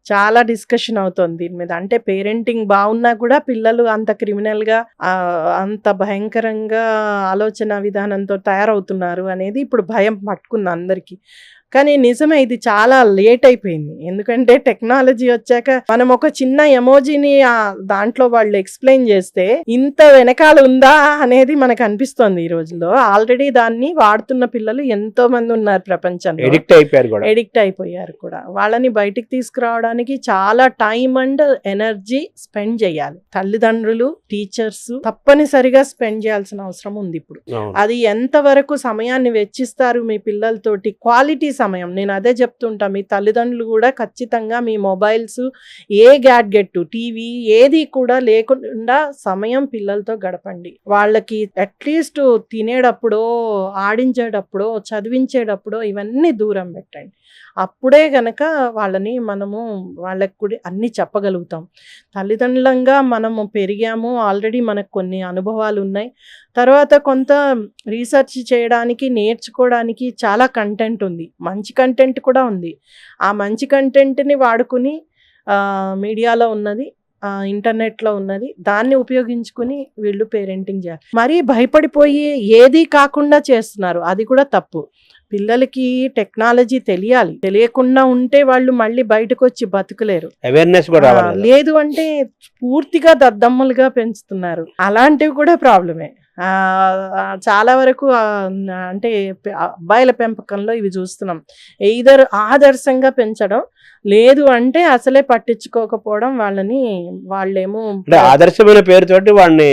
చాలా డిస్కషన్ అవుతుంది దీని మీద. అంటే పేరెంటింగ్ బాగున్నా కూడా పిల్లలు అంత క్రిమినల్గా, అంత భయంకరంగా ఆలోచన విధానంతో తయారవుతున్నారు అనేది ఇప్పుడు భయం పట్టుకుంది అందరికీ. కానీ నిజమే ఇది చాలా లేట్ అయిపోయింది. ఎందుకంటే టెక్నాలజీ వచ్చాక మనం ఒక చిన్న ఎమోజీని దాంట్లో వాళ్ళు ఎక్స్ప్లెయిన్ చేస్తే ఇంత వెనకాల ఉందా అనేది మనకు అనిపిస్తోంది ఈ రోజుల్లో. ఆల్రెడీ దాన్ని వాడుతున్న పిల్లలు ఎంతో మంది ఉన్నారు ప్రపంచంలో, ఎడిక్ట్ అయిపోయారు కూడా. వాళ్ళని బయటికి తీసుకురావడానికి చాలా టైం అండ్ ఎనర్జీ స్పెండ్ చేయాలి. తల్లిదండ్రులు, టీచర్స్ తప్పనిసరిగా స్పెండ్ చేయాల్సిన అవసరం ఉంది ఇప్పుడు. అది ఎంతవరకు సమయాన్ని వెచ్చిస్తారు మీ పిల్లలతోటి, క్వాలిటీ సమయం. నేను అదే చెప్తుంటా, మీ తల్లిదండ్రులు కూడా ఖచ్చితంగా మీ మొబైల్స్, ఏ గ్యాడ్గెట్, టీవీ ఏది కూడా లేకుండా సమయం పిల్లలతో గడపండి. వాళ్ళకి అట్లీస్ట్ తినేటప్పుడో, ఆడించేటప్పుడో, చదివించేటప్పుడో ఇవన్నీ దూరం పెట్టండి. అప్పుడే గనక వాళ్ళకి కూడా అన్ని చెప్పగలుగుతాం. తల్లిదండ్రులంగా మనము పెరిగాము, ఆల్రెడీ మనకు కొన్ని అనుభవాలు ఉన్నాయి. తర్వాత కొంత రీసెర్చ్ చేయడానికి, నేర్చుకోవడానికి చాలా కంటెంట్ ఉంది, మంచి కంటెంట్ కూడా ఉంది. ఆ మంచి కంటెంట్ని వాడుకుని మీడియాలో ఉన్నది, ఇంటర్నెట్లో ఉన్నది, దాన్ని ఉపయోగించుకుని వీళ్ళు పేరెంటింగ్ చేయాలి. మరీ భయపడిపోయి ఏది కాకుండా చేస్తున్నారు, అది కూడా తప్పు. పిల్లలకి టెక్నాలజీ తెలియాలి, తెలియకుండా ఉంటే వాళ్ళు మళ్ళీ బయటకు వచ్చి బతుకులేరు. అవేర్నెస్ కూడా లేదు అంటే పూర్తిగా దద్దమ్మలుగా పెంచుతున్నారు, అలాంటివి కూడా ప్రాబ్లమే. చాలా వరకు అంటే అబ్బాయిల పెంపకంలో ఇవి చూస్తున్నాం. ఎయిదర్ ఆదర్శంగా పెంచడం, లేదు అంటే అసలే పట్టించుకోకపోవడం, వాళ్ళేమో ఆదర్శమైన పేరుతోటి వాడిని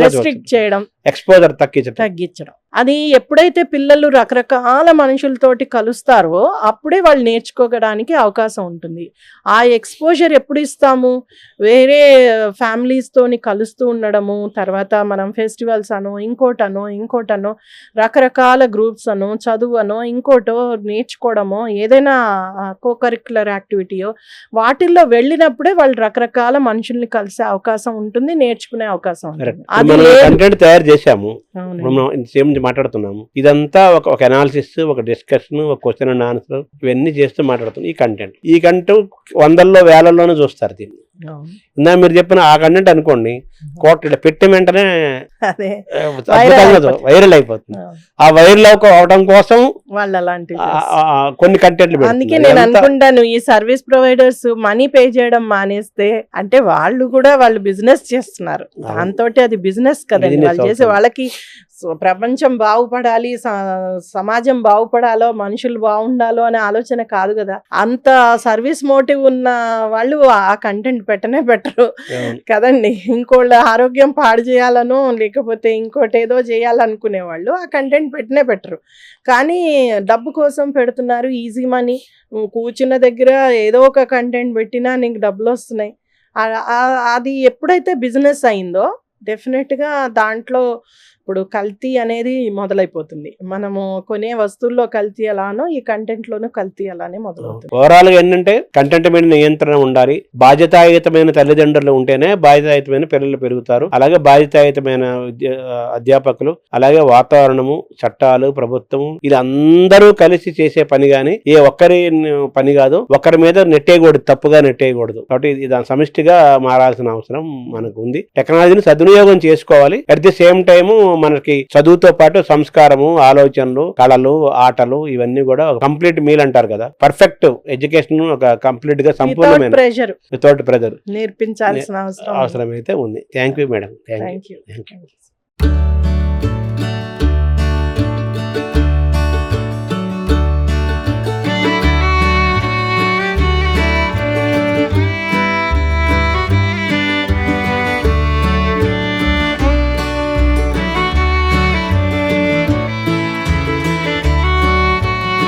రెస్ట్రిక్ట్ చేయడం, ఎక్స్పోజర్ తగ్గించడం. అది ఎప్పుడైతే పిల్లలు రకరకాల మనుషులతోటి కలుస్తారో అప్పుడే వాళ్ళు నేర్చుకోవడానికి అవకాశం ఉంటుంది. ఆ ఎక్స్పోజర్ ఎప్పుడు ఇస్తాము? వేరే ఫ్యామిలీస్ తోని కలుస్తూ ఉండడము, తర్వాత మనం ఫెస్టివల్స్ అనో, ఇంకోటనో రకరకాల గ్రూప్స్ అనో, చదువు అనో, ఇంకోటో నేర్చుకోవడమో, ఏదైనా కోకరిక్యులర్ యాక్టివిటీయో, వాటిల్లో వెళ్ళినప్పుడే వాళ్ళు రకరకాల మనుషుల్ని కలిసే అవకాశం ఉంటుంది, నేర్చుకునే అవకాశం ఉంటుంది. అది తయారు చేశాము, మాట్లాడుతున్నాము. ఇదంతా ఒక అనాలిసిస్, ఒక డిస్కషన్, ఒక క్వశ్చన్ అండ్ ఆన్సర్, ఇవన్నీ చేస్తూ మాట్లాడుతున్నాం. ఈ కంటెంట్ వందల్లో వేలల్లోనే చూస్తారు దీన్ని. ఇందా మీరు చెప్పిన ఆ కంటెంట్ అనుకోండి, కోట పెట్టే వెంటనే వైరల్ అయిపోతుంది. ఆ వైరల్ అవడం కోసం వాళ్ళు అలాంటి కొన్ని కంటెంట్లు. అందుకే నేను అనుకుంటాను, ఈ సర్వీస్ ప్రొవైడర్స్ మనీ పే చేయడం మానేస్తే, అంటే వాళ్ళు బిజినెస్ చేస్తున్నారు, దాంతో అది బిజినెస్ కదండి వాళ్ళు చేసే. వాళ్ళకి ప్రపంచం బాగుపడాలి, సమాజం బాగుపడాలో, మనుషులు బాగుండాలో అనే ఆలోచన కాదు కదా. అంత సర్వీస్ మోటివ్ ఉన్న వాళ్ళు ఆ కంటెంట్ పెట్టరు కదండి. ఇంకోళ్ళ ఆరోగ్యం పాడు చేయాలనో, లేకపోతే ఇంకోటి ఏదో చేయాలనుకునే వాళ్ళు ఆ కంటెంట్ పెట్టరు. కానీ డబ్బు కోసం పెడుతున్నారు, ఈజీ మనీ. కూర్చున్న దగ్గర ఏదో ఒక కంటెంట్ పెట్టినా నీకు డబ్బులు వస్తున్నాయి. అది ఎప్పుడైతే బిజినెస్ అయిందో డెఫినెట్గా దాంట్లో ఇప్పుడు కల్తీ అనేది మొదలైపోతుంది. మనము కొనే వస్తువుల్లో కల్తీ ఎలానో ఈ కంటెంట్ లోనూ కల్తీ అలానే మొదలవుతుంది. ఓవరాల్ గా ఏంటంటే కంటెంట్ మీద నియంత్రణ ఉండాలి. బాధ్యతాయుతమైన తల్లిదండ్రులు ఉంటేనే బాధ్యతాయుతమైన పిల్లలు పెరుగుతారు. అలాగే బాధ్యతాయుతమైన అధ్యాపకులు, అలాగే వాతావరణము, చట్టాలు, ప్రభుత్వం, ఇది అందరూ కలిసి చేసే పని గాని ఏ ఒక్కరి పని కాదు. ఒక్కరి మీద నెట్టేయకూడదు, తప్పుగా నెట్టేయకూడదు. కాబట్టి ఇది సమిష్టిగా మారాల్సిన అవసరం మనకు ఉంది. టెక్నాలజీని సద్వినియోగం చేసుకోవాలి. అట్ ది సేమ్ టైము మనకి చదువుతో పాటు సంస్కారము, ఆలోచనలు, కళలు, ఆటలు, ఇవన్నీ కూడా కంప్లీట్ మీల్ అంటారు కదా, పర్ఫెక్ట్ ఎడ్యుకేషన్ ఒక కంప్లీట్ గా సంపూర్ణమైన వితౌట్ ప్రెజర్ నేర్పించాల్సిన అవసరం అయితే ఉంది. Thank you madam. Thank you.